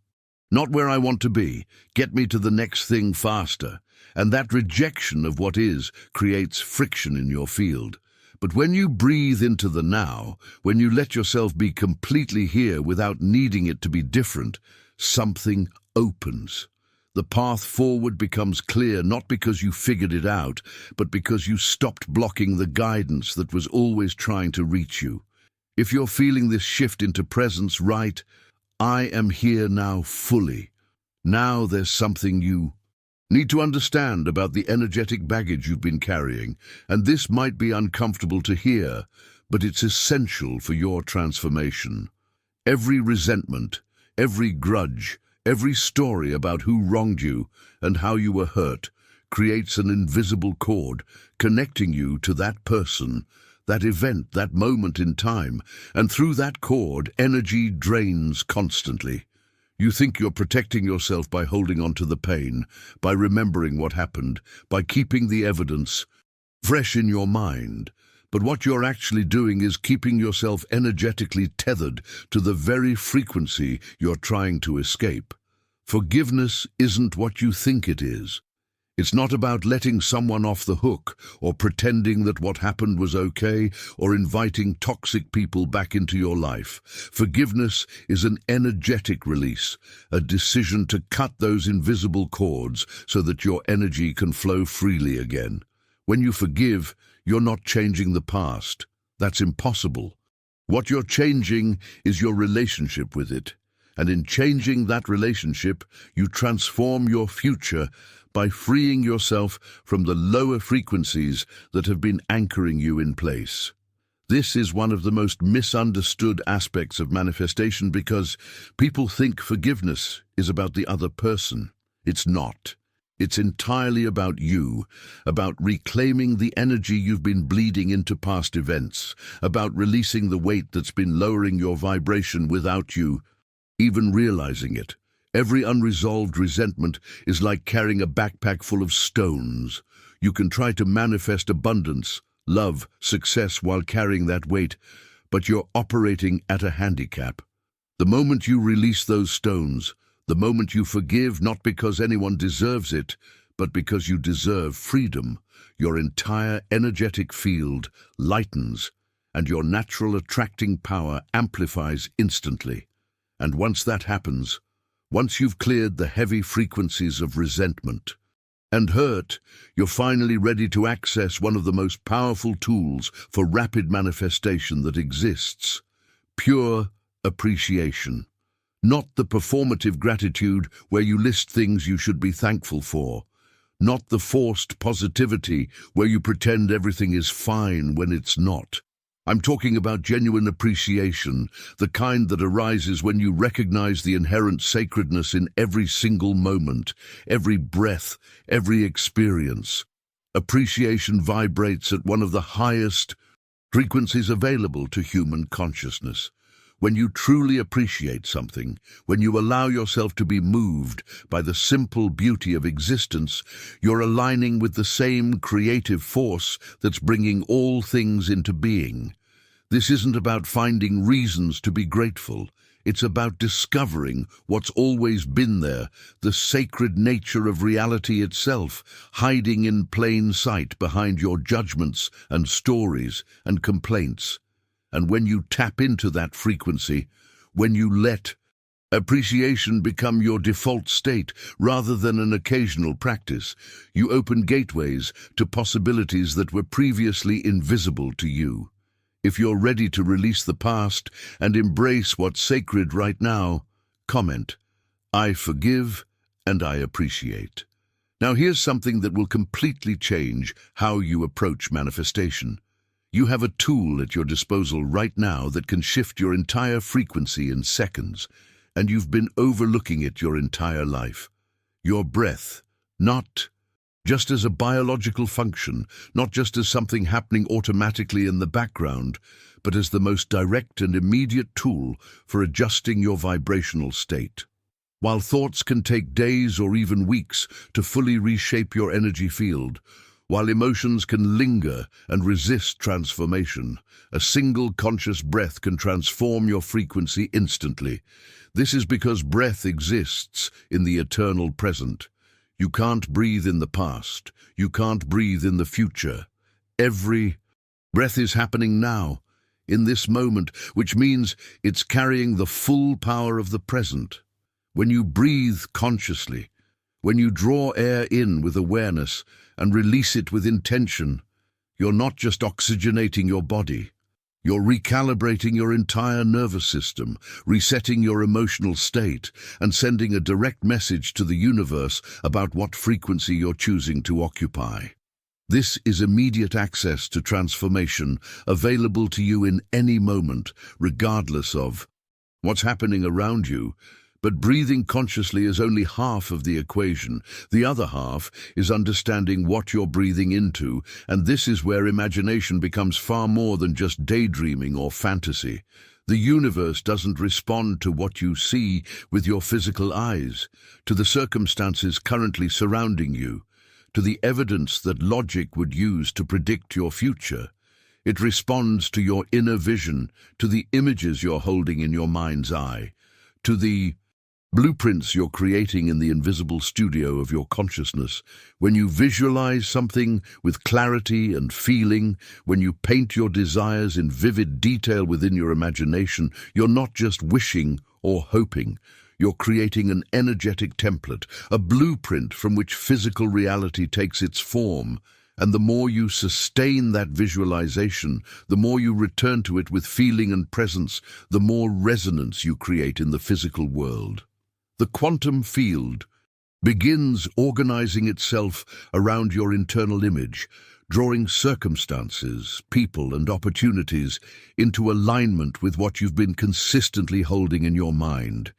not where I want to be. Get me to the next thing faster." And that rejection of what is creates friction in your field. But when you breathe into the now, when you let yourself be completely here without needing it to be different, something opens. The path forward becomes clear, not because you figured it out, but because you stopped blocking the guidance that was always trying to reach you. If you're feeling this shift into presence, right, I am here now fully. Now there's something you need to understand about the energetic baggage you've been carrying, and this might be uncomfortable to hear, but it's essential for your transformation. Every resentment, every grudge, every story about who wronged you and how you were hurt creates an invisible cord connecting you to that person, that event, that moment in time, and through that cord, energy drains constantly. You think you're protecting yourself by holding on to the pain, by remembering what happened, by keeping the evidence fresh in your mind. But what you're actually doing is keeping yourself energetically tethered to the very frequency you're trying to escape. Forgiveness isn't what you think it is. It's not about letting someone off the hook or pretending that what happened was okay or inviting toxic people back into your life. Forgiveness is an energetic release, a decision to cut those invisible cords so that your energy can flow freely again. When you forgive, you're not changing the past. That's impossible. What you're changing is your relationship with it. And in changing that relationship, you transform your future by freeing yourself from the lower frequencies that have been anchoring you in place. This is one of the most misunderstood aspects of manifestation because people think forgiveness is about the other person. It's not. It's entirely about you, about reclaiming the energy you've been bleeding into past events, about releasing the weight that's been lowering your vibration without you even realizing it. Every unresolved resentment is like carrying a backpack full of stones. You can try to manifest abundance, love, success while carrying that weight, but you're operating at a handicap. The moment you release those stones, the moment you forgive not because anyone deserves it, but because you deserve freedom, your entire energetic field lightens and your natural attracting power amplifies instantly. And once that happens, once you've cleared the heavy frequencies of resentment and hurt, you're finally ready to access one of the most powerful tools for rapid manifestation that exists: pure appreciation. Not the performative gratitude where you list things you should be thankful for. Not the forced positivity where you pretend everything is fine when it's not. I'm talking about genuine appreciation, the kind that arises when you recognize the inherent sacredness in every single moment, every breath, every experience. Appreciation vibrates at one of the highest frequencies available to human consciousness. When you truly appreciate something, when you allow yourself to be moved by the simple beauty of existence, you're aligning with the same creative force that's bringing all things into being. This isn't about finding reasons to be grateful. It's about discovering what's always been there, the sacred nature of reality itself, hiding in plain sight behind your judgments and stories and complaints. And when you tap into that frequency, when you let appreciation become your default state rather than an occasional practice, you open gateways to possibilities that were previously invisible to you. If you're ready to release the past and embrace what's sacred right now, comment, "I forgive and I appreciate." Now here's something that will completely change how you approach manifestation. You have a tool at your disposal right now that can shift your entire frequency in seconds, and you've been overlooking it your entire life. Your breath, not just as a biological function, not just as something happening automatically in the background, but as the most direct and immediate tool for adjusting your vibrational state. While thoughts can take days or even weeks to fully reshape your energy field, while emotions can linger and resist transformation, a single conscious breath can transform your frequency instantly. This is because breath exists in the eternal present. You can't breathe in the past. You can't breathe in the future. Every breath is happening now, in this moment, which means it's carrying the full power of the present. When you breathe consciously, when you draw air in with awareness and release it with intention, you're not just oxygenating your body. You're recalibrating your entire nervous system, resetting your emotional state, and sending a direct message to the universe about what frequency you're choosing to occupy. This is immediate access to transformation, available to you in any moment, regardless of what's happening around you, But breathing consciously is only half of the equation. The other half is understanding what you're breathing into, and this is where imagination becomes far more than just daydreaming or fantasy. The universe doesn't respond to what you see with your physical eyes, to the circumstances currently surrounding you, to the evidence that logic would use to predict your future. It responds to your inner vision, to the images you're holding in your mind's eye, to the blueprints you're creating in the invisible studio of your consciousness. When you visualize something with clarity and feeling, when you paint your desires in vivid detail within your imagination, you're not just wishing or hoping. You're creating an energetic template, a blueprint from which physical reality takes its form. And the more you sustain that visualization, the more you return to it with feeling and presence, the more resonance you create in the physical world. The quantum field begins organizing itself around your internal image, drawing circumstances, people, and opportunities into alignment with what you've been consistently holding in your mind.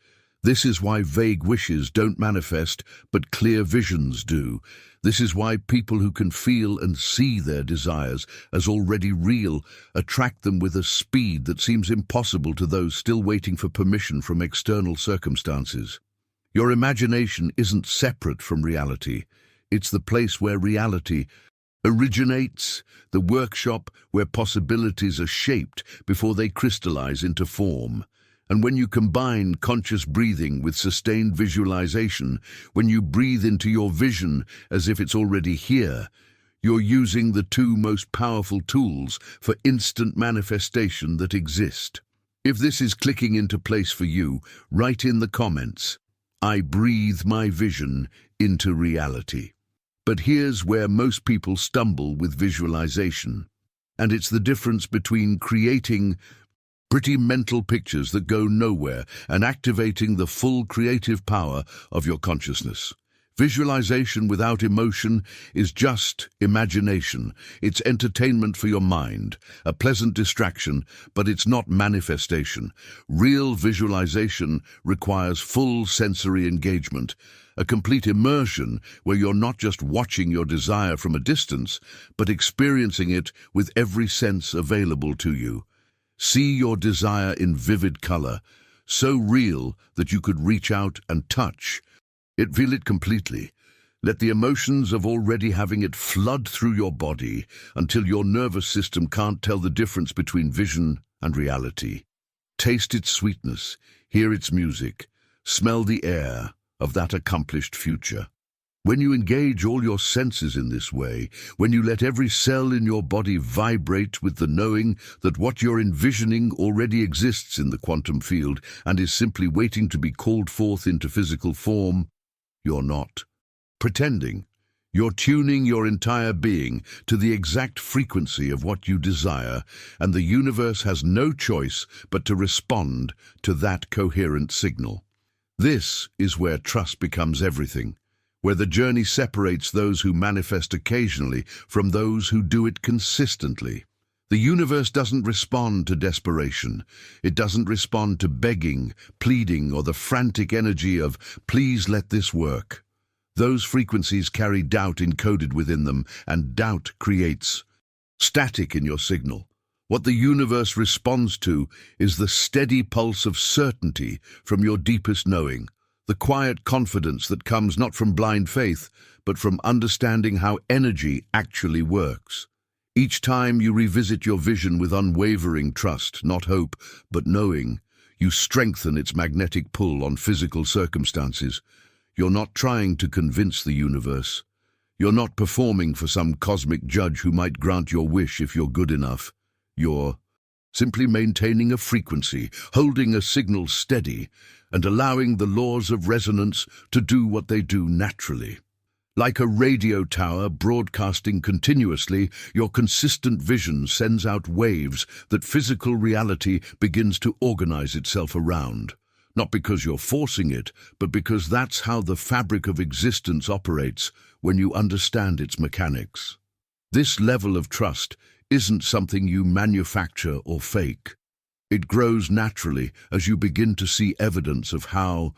This is why vague wishes don't manifest, but clear visions do. This is why people who can feel and see their desires as already real attract them with a speed that seems impossible to those still waiting for permission from external circumstances. Your imagination isn't separate from reality. It's the place where reality originates, the workshop where possibilities are shaped before they crystallize into form. And when you combine conscious breathing with sustained visualization, when you breathe into your vision as if it's already here, you're using the two most powerful tools for instant manifestation that exist. If this is clicking into place for you, write in the comments, "I breathe my vision into reality." But here's where most people stumble with visualization. And it's the difference between creating pretty mental pictures that go nowhere and activating the full creative power of your consciousness. Visualization without emotion is just imagination. It's entertainment for your mind, a pleasant distraction, but it's not manifestation. Real visualization requires full sensory engagement, a complete immersion where you're not just watching your desire from a distance, but experiencing it with every sense available to you. See your desire in vivid color, so real that you could reach out and touch it, feel it completely. Let the emotions of already having it flood through your body until your nervous system can't tell the difference between vision and reality. Taste its sweetness, hear its music, smell the air of that accomplished future. When you engage all your senses in this way, when you let every cell in your body vibrate with the knowing that what you're envisioning already exists in the quantum field and is simply waiting to be called forth into physical form, you're not pretending. You're tuning your entire being to the exact frequency of what you desire, and the universe has no choice but to respond to that coherent signal. This is where trust becomes everything, where the journey separates those who manifest occasionally from those who do it consistently. The universe doesn't respond to desperation. It doesn't respond to begging, pleading, or the frantic energy of, "Please let this work." Those frequencies carry doubt encoded within them, and doubt creates static in your signal. What the universe responds to is the steady pulse of certainty from your deepest knowing, the quiet confidence that comes not from blind faith, but from understanding how energy actually works. Each time you revisit your vision with unwavering trust, not hope, but knowing, you strengthen its magnetic pull on physical circumstances. You're not trying to convince the universe. You're not performing for some cosmic judge who might grant your wish if you're good enough. You're simply maintaining a frequency, holding a signal steady, and allowing the laws of resonance to do what they do naturally. Like a radio tower broadcasting continuously, your consistent vision sends out waves that physical reality begins to organize itself around. Not because you're forcing it, but because that's how the fabric of existence operates when you understand its mechanics. This level of trust isn't something you manufacture or fake. It grows naturally as you begin to see evidence of how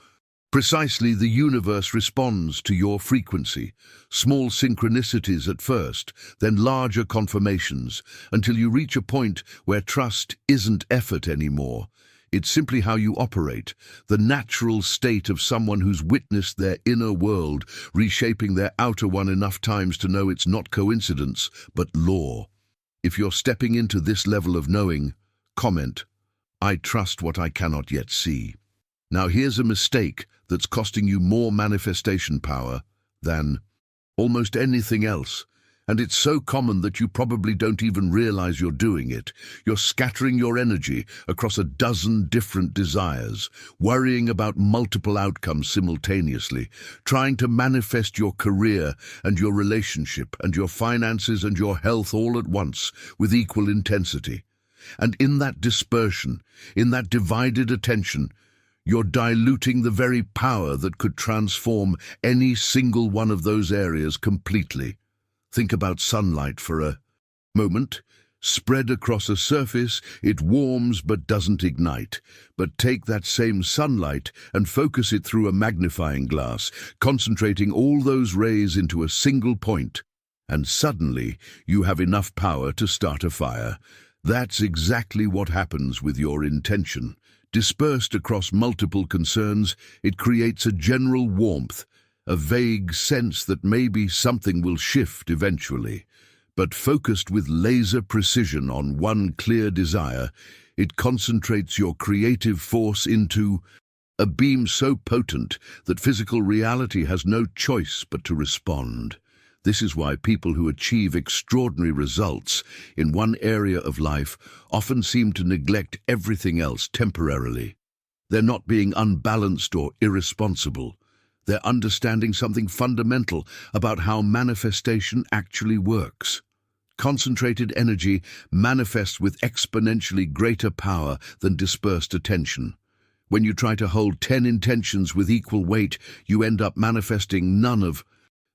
Precisely, the universe responds to your frequency. Small synchronicities at first, then larger confirmations, until you reach a point where trust isn't effort anymore. It's simply how you operate, the natural state of someone who's witnessed their inner world, reshaping their outer one enough times to know it's not coincidence, but law. If you're stepping into this level of knowing, comment, "I trust what I cannot yet see." Now here's a mistake that's costing you more manifestation power than almost anything else. And it's so common that you probably don't even realize you're doing it. You're scattering your energy across a dozen different desires, worrying about multiple outcomes simultaneously, trying to manifest your career and your relationship and your finances and your health all at once with equal intensity. And in that dispersion, in that divided attention, you're diluting the very power that could transform any single one of those areas completely. Think about sunlight for a moment. Spread across a surface, it warms but doesn't ignite. But take that same sunlight and focus it through a magnifying glass, concentrating all those rays into a single point. And suddenly, you have enough power to start a fire. That's exactly what happens with your intention. Dispersed across multiple concerns, it creates a general warmth, a vague sense that maybe something will shift eventually. But focused with laser precision on one clear desire, it concentrates your creative force into a beam so potent that physical reality has no choice but to respond. This is why people who achieve extraordinary results in one area of life often seem to neglect everything else temporarily. They're not being unbalanced or irresponsible. They're understanding something fundamental about how manifestation actually works. Concentrated energy manifests with exponentially greater power than dispersed attention. When you try to hold 10 intentions with equal weight, you end up manifesting none of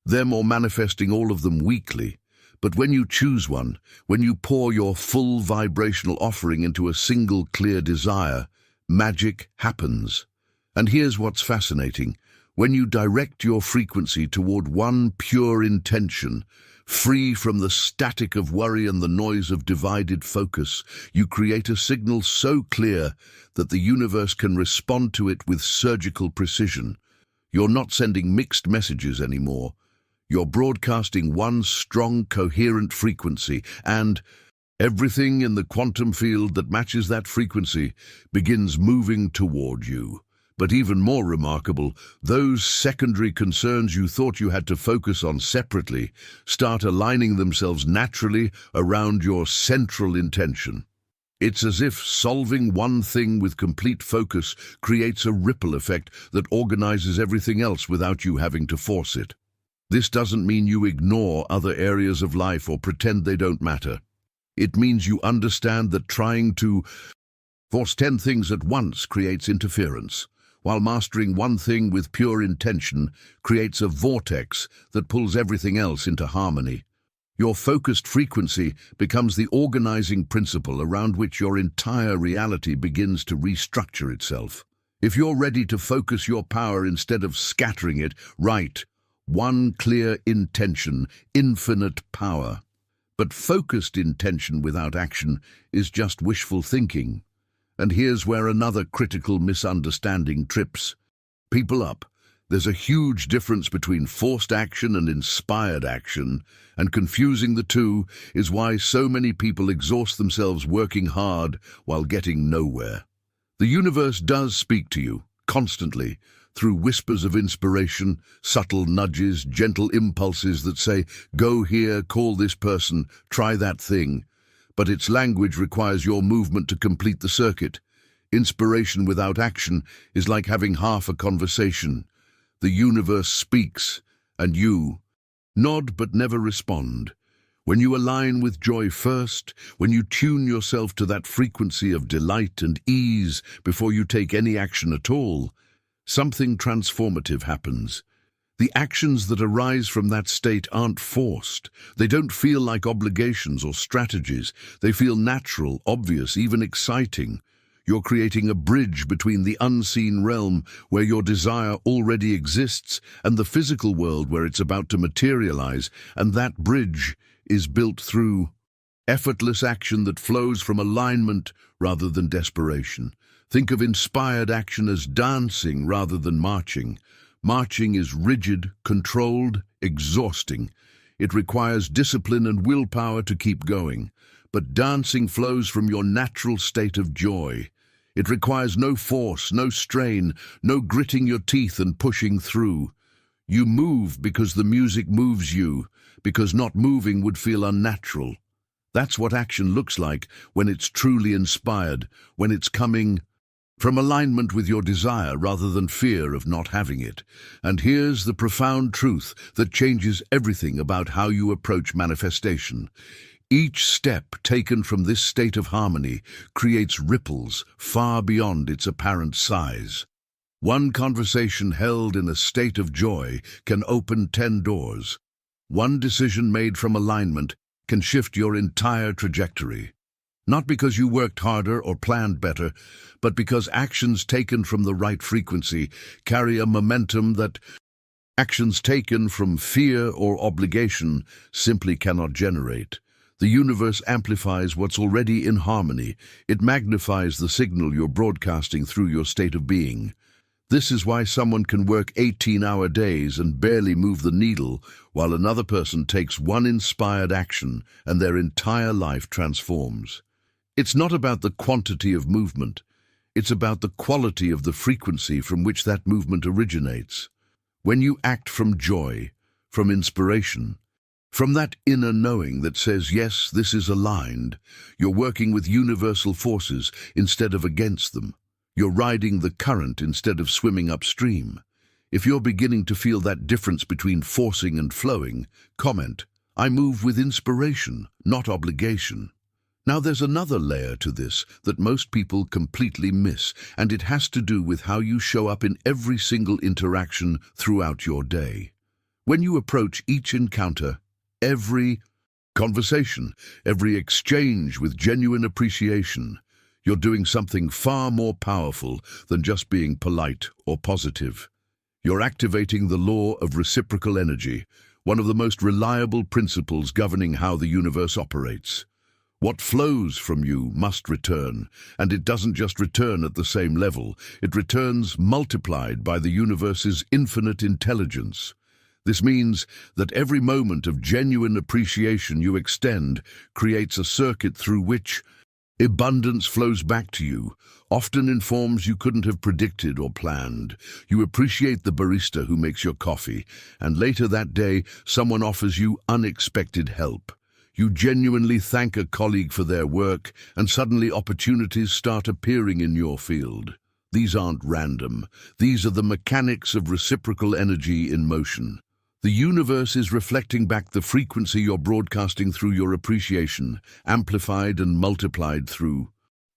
them or manifesting all of them weakly. But when you choose one, when you pour your full vibrational offering into a single clear desire, magic happens. And here's what's fascinating. When you direct your frequency toward one pure intention, free from the static of worry and the noise of divided focus, you create a signal so clear that the universe can respond to it with surgical precision. You're not sending mixed messages anymore. You're broadcasting one strong, coherent frequency, and everything in the quantum field that matches that frequency begins moving toward you. But even more remarkable, those secondary concerns you thought you had to focus on separately start aligning themselves naturally around your central intention. It's as if solving one thing with complete focus creates a ripple effect that organizes everything else without you having to force it. This doesn't mean you ignore other areas of life or pretend they don't matter. It means you understand that trying to force 10 things at once creates interference, while mastering one thing with pure intention creates a vortex that pulls everything else into harmony. Your focused frequency becomes the organizing principle around which your entire reality begins to restructure itself. If you're ready to focus your power instead of scattering it, write one clear intention, infinite power. But focused intention without action is just wishful thinking. And here's where another critical misunderstanding trips people up. There's a huge difference between forced action and inspired action, and confusing the two is why so many people exhaust themselves working hard while getting nowhere. The universe does speak to you, constantly, through whispers of inspiration, subtle nudges, gentle impulses that say, go here, call this person, try that thing. But its language requires your movement to complete the circuit. Inspiration without action is like having half a conversation. The universe speaks, and you nod but never respond. When you align with joy first, when you tune yourself to that frequency of delight and ease before you take any action at all, something transformative happens. The actions that arise from that state aren't forced. They don't feel like obligations or strategies. They feel natural, obvious, even exciting. You're creating a bridge between the unseen realm where your desire already exists and the physical world where it's about to materialize, and that bridge is built through effortless action that flows from alignment rather than desperation. Think of inspired action as dancing rather than marching. Marching is rigid, controlled, exhausting. It requires discipline and willpower to keep going. But dancing flows from your natural state of joy. It requires no force, no strain, no gritting your teeth and pushing through. You move because the music moves you, because not moving would feel unnatural. That's what action looks like when it's truly inspired, when it's coming from alignment with your desire rather than fear of not having it. And here's the profound truth that changes everything about how you approach manifestation. Each step taken from this state of harmony creates ripples far beyond its apparent size. One conversation held in a state of joy can open 10 doors. One decision made from alignment can shift your entire trajectory. Not because you worked harder or planned better, but because actions taken from the right frequency carry a momentum that actions taken from fear or obligation simply cannot generate. The universe amplifies what's already in harmony. It magnifies the signal you're broadcasting through your state of being. This is why someone can work 18-hour days and barely move the needle, while another person takes one inspired action and their entire life transforms. It's not about the quantity of movement. It's about the quality of the frequency from which that movement originates. When you act from joy, from inspiration, from that inner knowing that says, yes, this is aligned, you're working with universal forces instead of against them. You're riding the current instead of swimming upstream. If you're beginning to feel that difference between forcing and flowing, comment, I move with inspiration, not obligation. Now there's another layer to this that most people completely miss, and it has to do with how you show up in every single interaction throughout your day. When you approach each encounter, every conversation, every exchange with genuine appreciation, you're doing something far more powerful than just being polite or positive. You're activating the law of reciprocal energy, one of the most reliable principles governing how the universe operates. What flows from you must return, and it doesn't just return at the same level. It returns multiplied by the universe's infinite intelligence. This means that every moment of genuine appreciation you extend creates a circuit through which abundance flows back to you, often in forms you couldn't have predicted or planned. You appreciate the barista who makes your coffee, and later that day, someone offers you unexpected help. You genuinely thank a colleague for their work, and suddenly opportunities start appearing in your field. These aren't random. These are the mechanics of reciprocal energy in motion. The universe is reflecting back the frequency you're broadcasting through your appreciation, amplified and multiplied through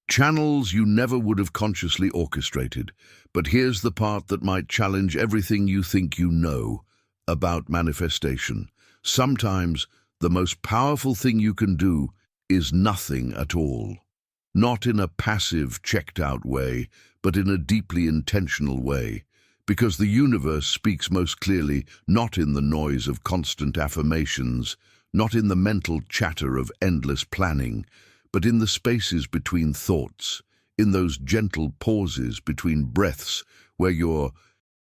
channels you never would have consciously orchestrated. But here's the part that might challenge everything you think you know about manifestation. Sometimes the most powerful thing you can do is nothing at all. Not in a passive, checked-out way, but in a deeply intentional way. Because the universe speaks most clearly not in the noise of constant affirmations, not in the mental chatter of endless planning, but in the spaces between thoughts, in those gentle pauses between breaths where your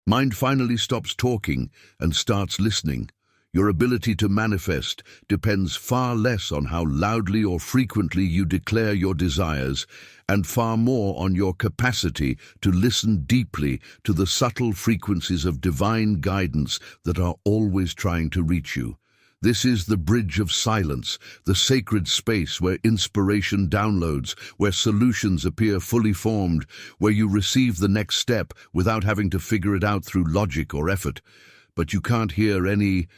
mind finally stops talking and starts listening. Your ability to manifest depends far less on how loudly or frequently you declare your desires, and far more on your capacity to listen deeply to the subtle frequencies of divine guidance that are always trying to reach you. This is the bridge of silence, the sacred space where inspiration downloads, where solutions appear fully formed, where you receive the next step without having to figure it out through logic or effort. But you can't hear any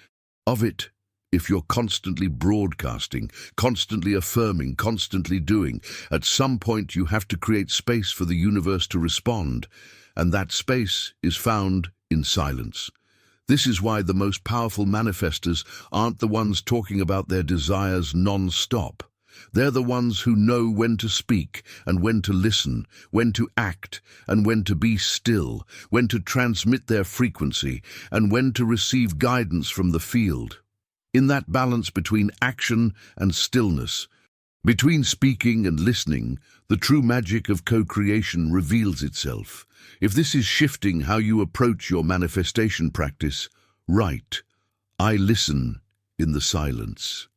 of it if you're constantly broadcasting, constantly affirming, constantly doing. At some point you have to create space for the universe to respond, and that space is found in silence. This is why the most powerful manifestors aren't the ones talking about their desires non-stop. They're the ones who know when to speak and when to listen, when to act and when to be still, when to transmit their frequency and when to receive guidance from the field. In that balance between action and stillness, between speaking and listening, the true magic of co-creation reveals itself. If this is shifting how you approach your manifestation practice, write, "I listen," in the silence.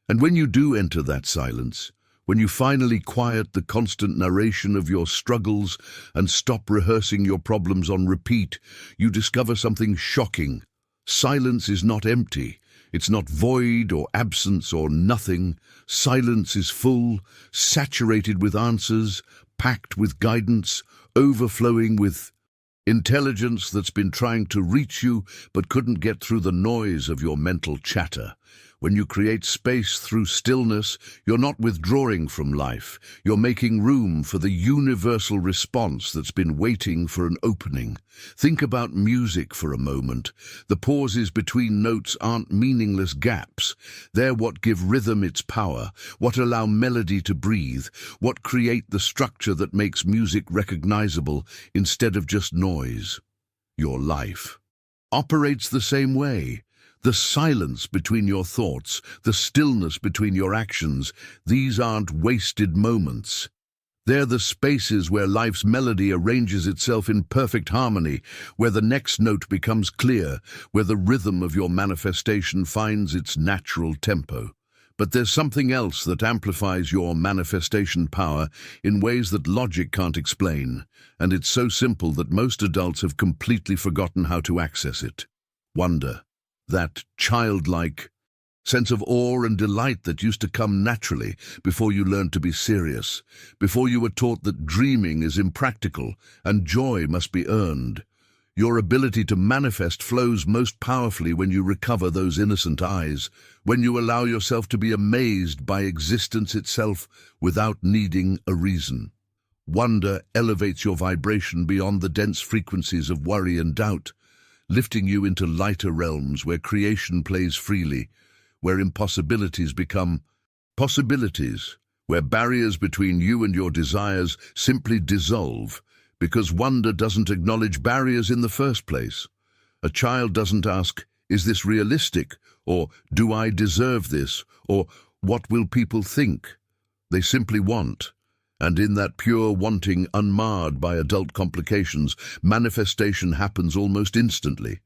And when you do enter that silence, when you finally quiet the constant narration of your struggles and stop rehearsing your problems on repeat, you discover something shocking. Silence is not empty. It's not void or absence or nothing. Silence is full, saturated with answers, packed with guidance, overflowing with intelligence that's been trying to reach you but couldn't get through the noise of your mental chatter. When you create space through stillness, you're not withdrawing from life. You're making room for the universal response that's been waiting for an opening. Think about music for a moment. The pauses between notes aren't meaningless gaps. They're what give rhythm its power, what allow melody to breathe, what create the structure that makes music recognizable instead of just noise. Your life operates the same way. The silence between your thoughts, the stillness between your actions, these aren't wasted moments. They're the spaces where life's melody arranges itself in perfect harmony, where the next note becomes clear, where the rhythm of your manifestation finds its natural tempo. But there's something else that amplifies your manifestation power in ways that logic can't explain, and it's so simple that most adults have completely forgotten how to access it. Wonder. That childlike sense of awe and delight that used to come naturally before you learned to be serious, before you were taught that dreaming is impractical and joy must be earned. Your ability to manifest flows most powerfully when you recover those innocent eyes, when you allow yourself to be amazed by existence itself without needing a reason. Wonder elevates your vibration beyond the dense frequencies of worry and doubt, lifting you into lighter realms where creation plays freely, where impossibilities become possibilities, where barriers between you and your desires simply dissolve, because wonder doesn't acknowledge barriers in the first place. A child doesn't ask, "Is this realistic?" or "Do I deserve this?" or "What will people think?" They simply want. And in that pure wanting, unmarred by adult complications, manifestation happens almost instantly.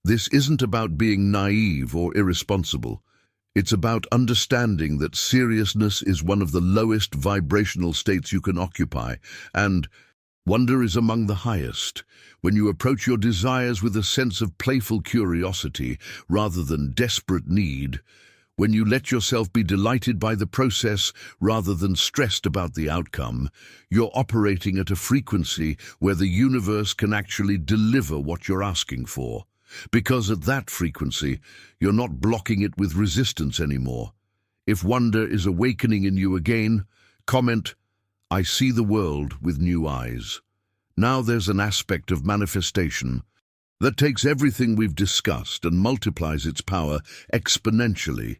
This isn't about being naive or irresponsible. It's about understanding that seriousness is one of the lowest vibrational states you can occupy, and wonder is among the highest. When you approach your desires with a sense of playful curiosity rather than desperate need, when you let yourself be delighted by the process rather than stressed about the outcome, you're operating at a frequency where the universe can actually deliver what you're asking for. Because at that frequency, you're not blocking it with resistance anymore. If wonder is awakening in you again, comment, "I see the world with new eyes." Now there's an aspect of manifestation that takes everything we've discussed and multiplies its power exponentially.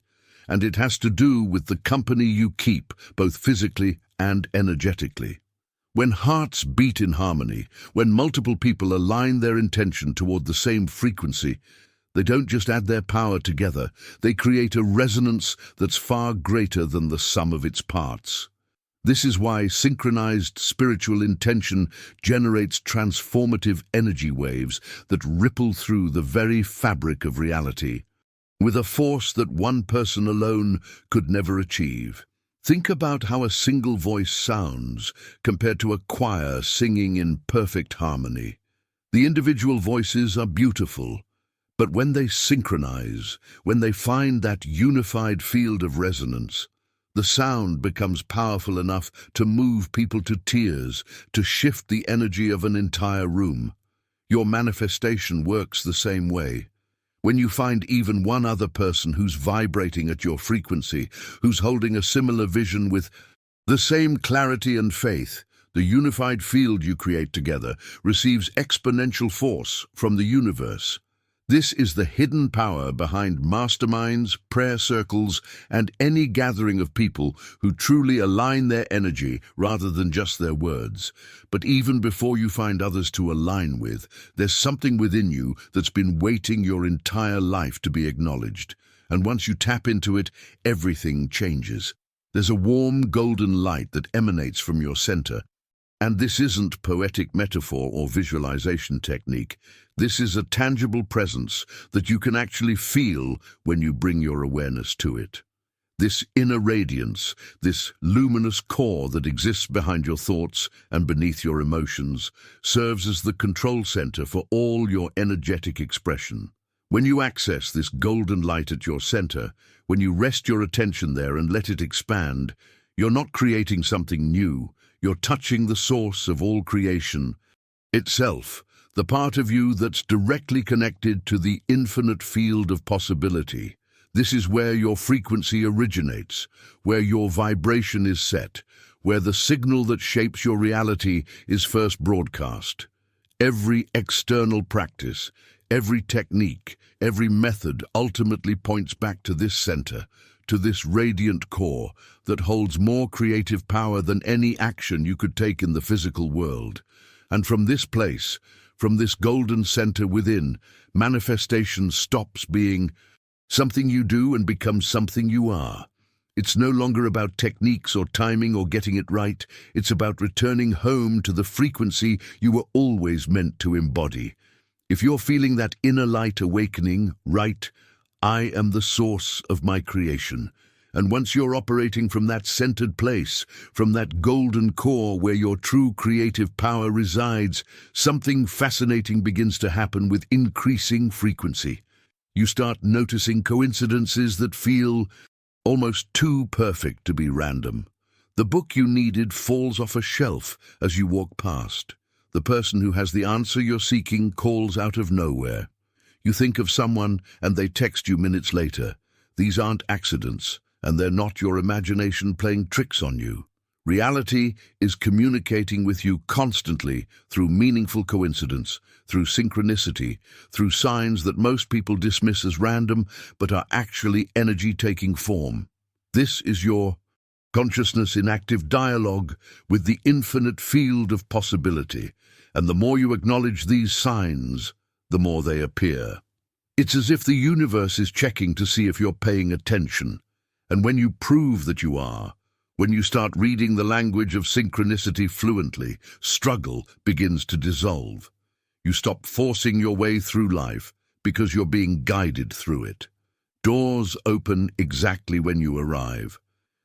And it has to do with the company you keep, both physically and energetically. When hearts beat in harmony, when multiple people align their intention toward the same frequency, they don't just add their power together, they create a resonance that's far greater than the sum of its parts. This is why synchronized spiritual intention generates transformative energy waves that ripple through the very fabric of reality, with a force that one person alone could never achieve. Think about how a single voice sounds compared to a choir singing in perfect harmony. The individual voices are beautiful, but when they synchronize, when they find that unified field of resonance, the sound becomes powerful enough to move people to tears, to shift the energy of an entire room. Your manifestation works the same way. When you find even one other person who's vibrating at your frequency, who's holding a similar vision with the same clarity and faith, the unified field you create together receives exponential force from the universe. This is the hidden power behind masterminds, prayer circles, and any gathering of people who truly align their energy rather than just their words. But even before you find others to align with, there's something within you that's been waiting your entire life to be acknowledged. And once you tap into it, everything changes. There's a warm golden light that emanates from your center. And this isn't poetic metaphor or visualization technique. This is a tangible presence that you can actually feel when you bring your awareness to it. This inner radiance, this luminous core that exists behind your thoughts and beneath your emotions, serves as the control center for all your energetic expression. When you access this golden light at your center, when you rest your attention there and let it expand, you're not creating something new. You're touching the source of all creation itself, the part of you that's directly connected to the infinite field of possibility. This is where your frequency originates, where your vibration is set, where the signal that shapes your reality is first broadcast. Every external practice, every technique, every method ultimately points back to this center, to this radiant core that holds more creative power than any action you could take in the physical world. And from this place, from this golden center within, manifestation stops being something you do and becomes something you are. It's no longer about techniques or timing or getting it right. It's about returning home to the frequency you were always meant to embody. If you're feeling that inner light awakening, right, I am the source of my creation. And once you're operating from that centered place, from that golden core where your true creative power resides, something fascinating begins to happen with increasing frequency. You start noticing coincidences that feel almost too perfect to be random. The book you needed falls off a shelf as you walk past. The person who has the answer you're seeking calls out of nowhere. You think of someone and they text you minutes later. These aren't accidents, and they're not your imagination playing tricks on you. Reality is communicating with you constantly through meaningful coincidence, through synchronicity, through signs that most people dismiss as random but are actually energy taking form. This is your consciousness in active dialogue with the infinite field of possibility, and the more you acknowledge these signs, the more they appear. It's as if the universe is checking to see if you're paying attention. And when you prove that you are, when you start reading the language of synchronicity fluently, struggle begins to dissolve. You stop forcing your way through life because you're being guided through it. Doors open exactly when you arrive.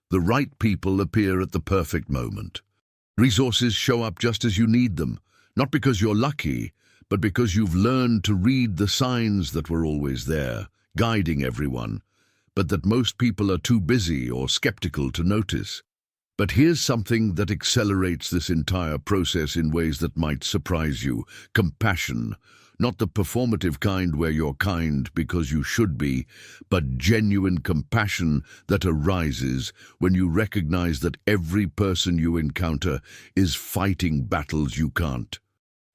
The right people appear at the perfect moment. Resources show up just as you need them, not because you're lucky, but because you've learned to read the signs that were always there, guiding everyone, but that most people are too busy or skeptical to notice. But here's something that accelerates this entire process in ways that might surprise you. Compassion. Not the performative kind where you're kind because you should be, but genuine compassion that arises when you recognize that every person you encounter is fighting battles you can't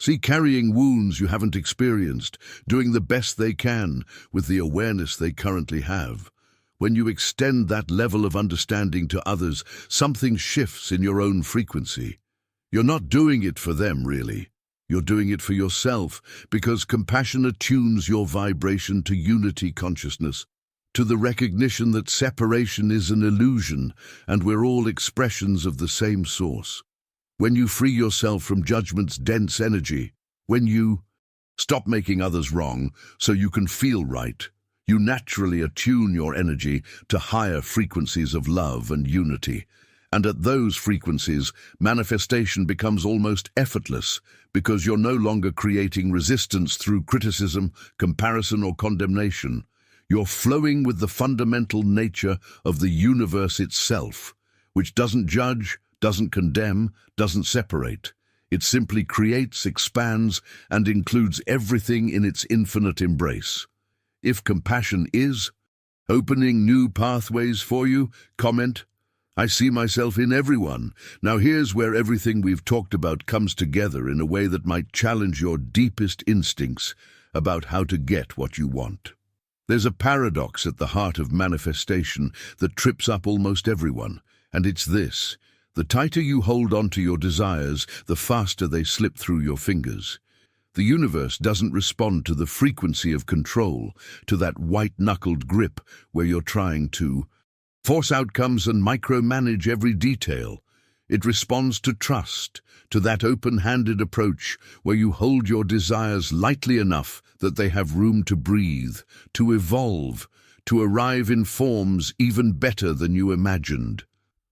see, carrying wounds you haven't experienced, doing the best they can with the awareness they currently have. When you extend that level of understanding to others, something shifts in your own frequency. You're not doing it for them, really. You're doing it for yourself, because compassion attunes your vibration to unity consciousness, to the recognition that separation is an illusion and we're all expressions of the same source. When you free yourself from judgment's dense energy, when you stop making others wrong so you can feel right, you naturally attune your energy to higher frequencies of love and unity. And at those frequencies, manifestation becomes almost effortless because you're no longer creating resistance through criticism, comparison, or condemnation. You're flowing with the fundamental nature of the universe itself, which doesn't judge, doesn't condemn, doesn't separate. It simply creates, expands, and includes everything in its infinite embrace. If compassion is opening new pathways for you, comment, I see myself in everyone. Now here's where everything we've talked about comes together in a way that might challenge your deepest instincts about how to get what you want. There's a paradox at the heart of manifestation that trips up almost everyone, and it's this: the tighter you hold on to your desires, the faster they slip through your fingers. The universe doesn't respond to the frequency of control, to that white-knuckled grip where you're trying to force outcomes and micromanage every detail. It responds to trust, to that open-handed approach where you hold your desires lightly enough that they have room to breathe, to evolve, to arrive in forms even better than you imagined.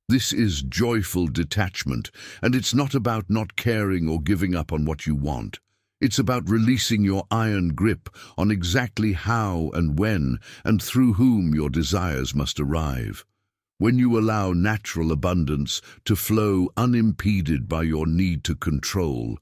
This is joyful detachment, and it's not about not caring or giving up on what you want. It's about releasing your iron grip on exactly how and when and through whom your desires must arrive. When you allow natural abundance to flow unimpeded by your need to control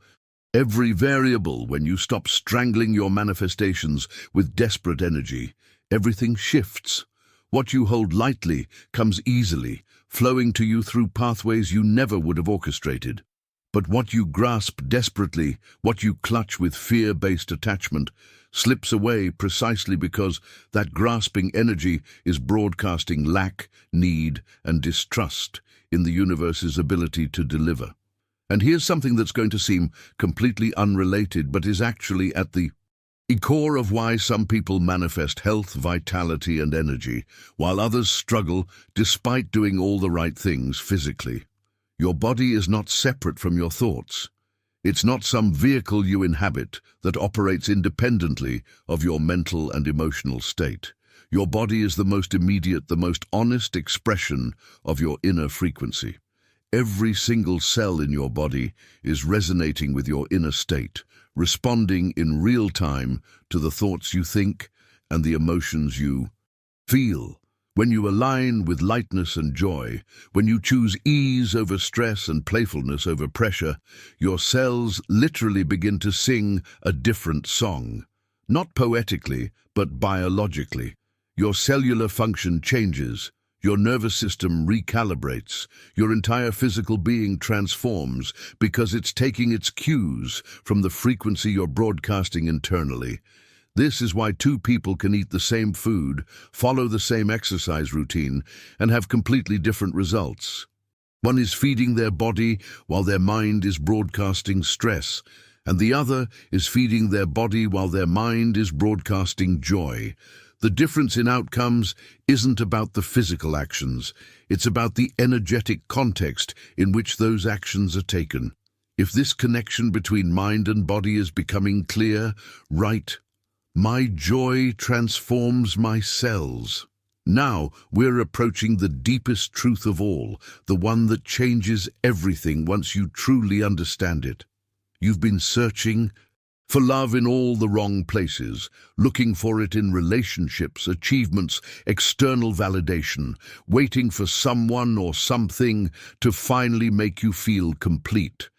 every variable, when you stop strangling your manifestations with desperate energy, everything shifts. What you hold lightly comes easily, flowing to you through pathways you never would have orchestrated. But what you grasp desperately, what you clutch with fear-based attachment, slips away precisely because that grasping energy is broadcasting lack, need, and distrust in the universe's ability to deliver. And here's something that's going to seem completely unrelated, but is actually at the core of why some people manifest health, vitality, and energy, while others struggle despite doing all the right things physically. Your body is not separate from your thoughts. It's not some vehicle you inhabit that operates independently of your mental and emotional state. Your body is the most immediate, the most honest expression of your inner frequency. Every single cell in your body is resonating with your inner state, responding in real time to the thoughts you think and the emotions you feel. When you align with lightness and joy, when you choose ease over stress and playfulness over pressure, your cells literally begin to sing a different song. Not poetically, but biologically. Your cellular function changes, your nervous system recalibrates, your entire physical being transforms because it's taking its cues from the frequency you're broadcasting internally. This is why two people can eat the same food, follow the same exercise routine, and have completely different results. One is feeding their body while their mind is broadcasting stress, and the other is feeding their body while their mind is broadcasting joy. The difference in outcomes isn't about the physical actions, it's about the energetic context in which those actions are taken. If this connection between mind and body is becoming clear, right, my joy transforms my cells. Now we're approaching the deepest truth of all, the one that changes everything once you truly understand it. You've been searching for love in all the wrong places, looking for it in relationships, achievements, external validation, waiting for someone or something to finally make you feel complete.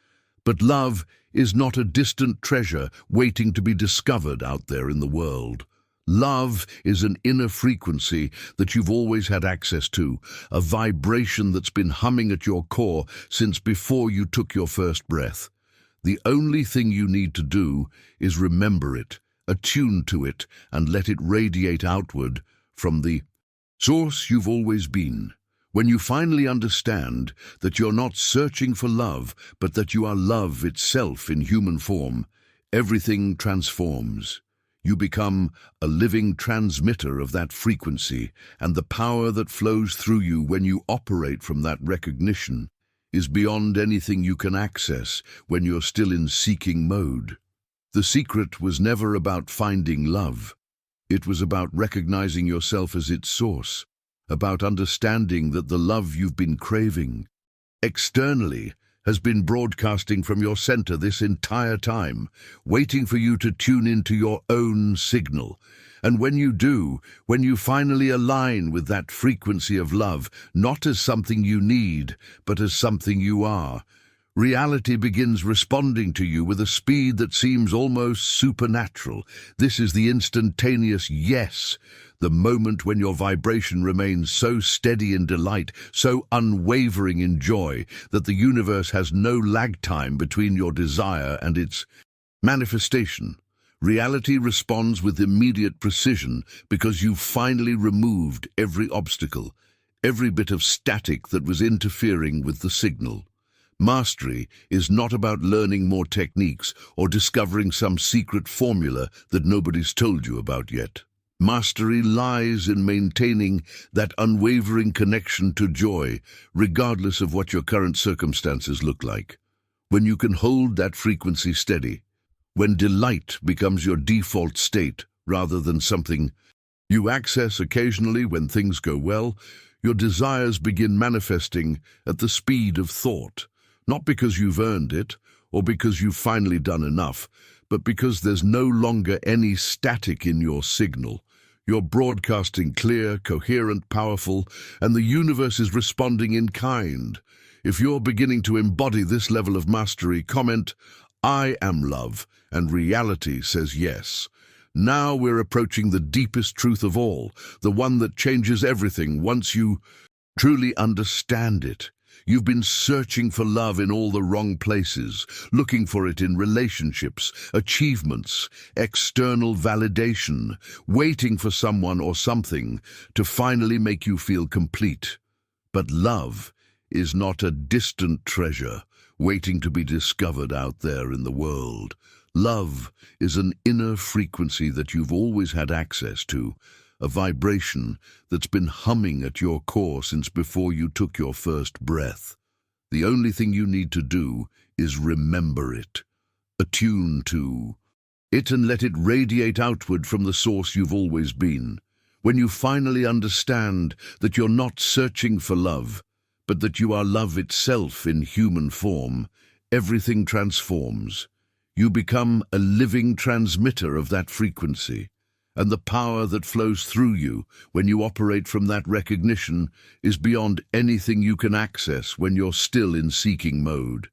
But love is not a distant treasure waiting to be discovered out there in the world. Love is an inner frequency that you've always had access to, a vibration that's been humming at your core since before you took your first breath. The only thing you need to do is remember it, attune to it, and let it radiate outward from the source you've always been. When you finally understand that you're not searching for love, but that you are love itself in human form, everything transforms. You become a living transmitter of that frequency, and the power that flows through you when you operate from that recognition is beyond anything you can access when you're still in seeking mode. The secret was never about finding love. It was about recognizing yourself as its source, about understanding that the love you've been craving externally has been broadcasting from your center this entire time, waiting for you to tune into your own signal. And when you do, when you finally align with that frequency of love, not as something you need, but as something you are, reality begins responding to you with a speed that seems almost supernatural. This is the instantaneous yes, the moment when your vibration remains so steady in delight, so unwavering in joy, that the universe has no lag time between your desire and its manifestation. Reality responds with immediate precision because you've finally removed every obstacle, every bit of static that was interfering with the signal. Mastery is not about learning more techniques or discovering some secret formula that nobody's told you about yet. Mastery lies in maintaining that unwavering connection to joy, regardless of what your current circumstances look like. When you can hold that frequency steady, when delight becomes your default state rather than something you access occasionally when things go well, your desires begin manifesting at the speed of thought, not because you've earned it or because you've finally done enough, but because there's no longer any static in your signal. You're broadcasting clear, coherent, powerful, and the universe is responding in kind. If you're beginning to embody this level of mastery, comment, "I am love," and reality says yes. Now we're approaching the deepest truth of all, the one that changes everything once you truly understand it. You've been searching for love in all the wrong places, looking for it in relationships, achievements, external validation, waiting for someone or something to finally make you feel complete. But love is not a distant treasure waiting to be discovered out there in the world. Love is an inner frequency that you've always had access to, a vibration that's been humming at your core since before you took your first breath. The only thing you need to do is remember it, attune to it, and let it radiate outward from the source you've always been. When you finally understand that you're not searching for love, but that you are love itself in human form, everything transforms. You become a living transmitter of that frequency, and the power that flows through you when you operate from that recognition is beyond anything you can access when you're still in seeking mode.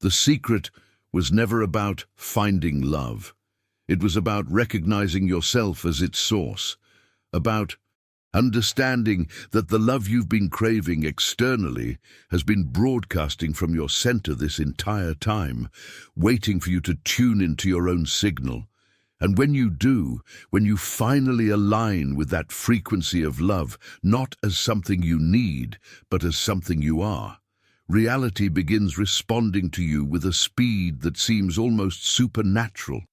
The secret was never about finding love. It was about recognizing yourself as its source, about understanding that the love you've been craving externally has been broadcasting from your center this entire time, waiting for you to tune into your own signal. And when you do, when you finally align with that frequency of love, not as something you need, but as something you are, reality begins responding to you with a speed that seems almost supernatural.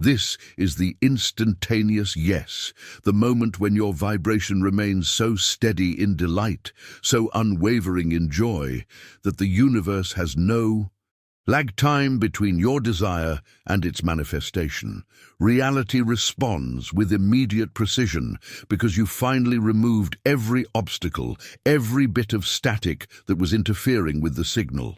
This is the instantaneous yes, the moment when your vibration remains so steady in delight, so unwavering in joy, that the universe has no lag time between your desire and its manifestation. Reality responds with immediate precision because you finally removed every obstacle, every bit of static that was interfering with the signal.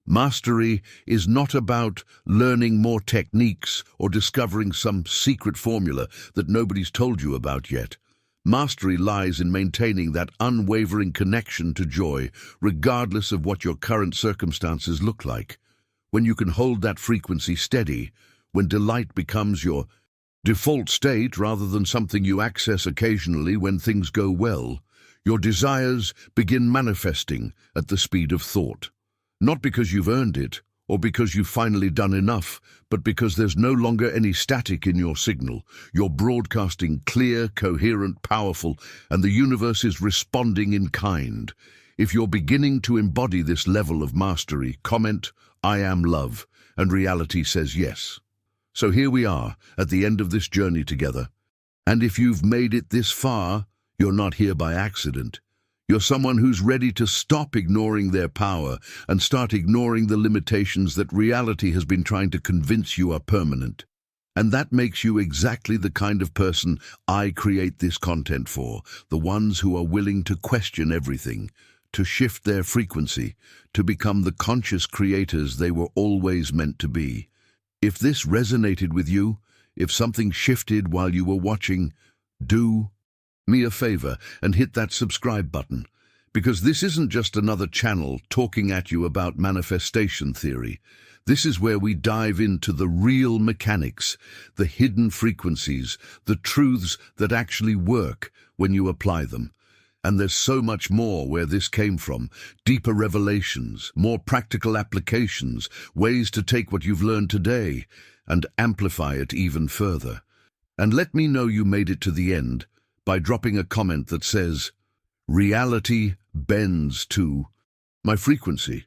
Mastery is not about learning more techniques or discovering some secret formula that nobody's told you about yet. Mastery lies in maintaining that unwavering connection to joy, regardless of what your current circumstances look like. When you can hold that frequency steady, when delight becomes your default state rather than something you access occasionally when things go well, your desires begin manifesting at the speed of thought. Not because you've earned it, or because you've finally done enough, but because there's no longer any static in your signal. You're broadcasting clear, coherent, powerful, and the universe is responding in kind. If you're beginning to embody this level of mastery, comment, "I am love," and reality says yes. So here we are, at the end of this journey together. And if you've made it this far, you're not here by accident. You're someone who's ready to stop ignoring their power and start ignoring the limitations that reality has been trying to convince you are permanent. And that makes you exactly the kind of person I create this content for, the ones who are willing to question everything, to shift their frequency, to become the conscious creators they were always meant to be. If this resonated with you, if something shifted while you were watching, do me a favor and hit that subscribe button, because this isn't just another channel talking at you about manifestation theory. This is where we dive into the real mechanics, the hidden frequencies, the truths that actually work when you apply them. And there's so much more where this came from, deeper revelations, more practical applications, ways to take what you've learned today and amplify it even further. And let me know you made it to the end by dropping a comment that says, "Reality bends to my frequency,"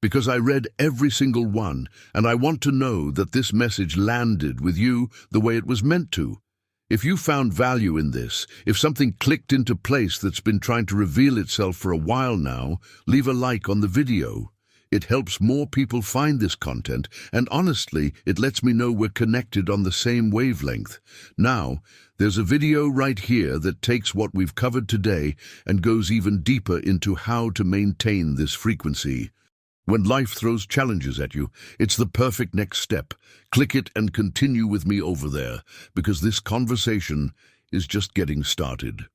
because I read every single one, and I want to know that this message landed with you the way it was meant to. If you found value in this, if something clicked into place that's been trying to reveal itself for a while now, leave a like on the video. It helps more people find this content, and honestly, it lets me know we're connected on the same wavelength. Now, there's a video right here that takes what we've covered today and goes even deeper into how to maintain this frequency. When life throws challenges at you, it's the perfect next step. Click it and continue with me over there, because this conversation is just getting started.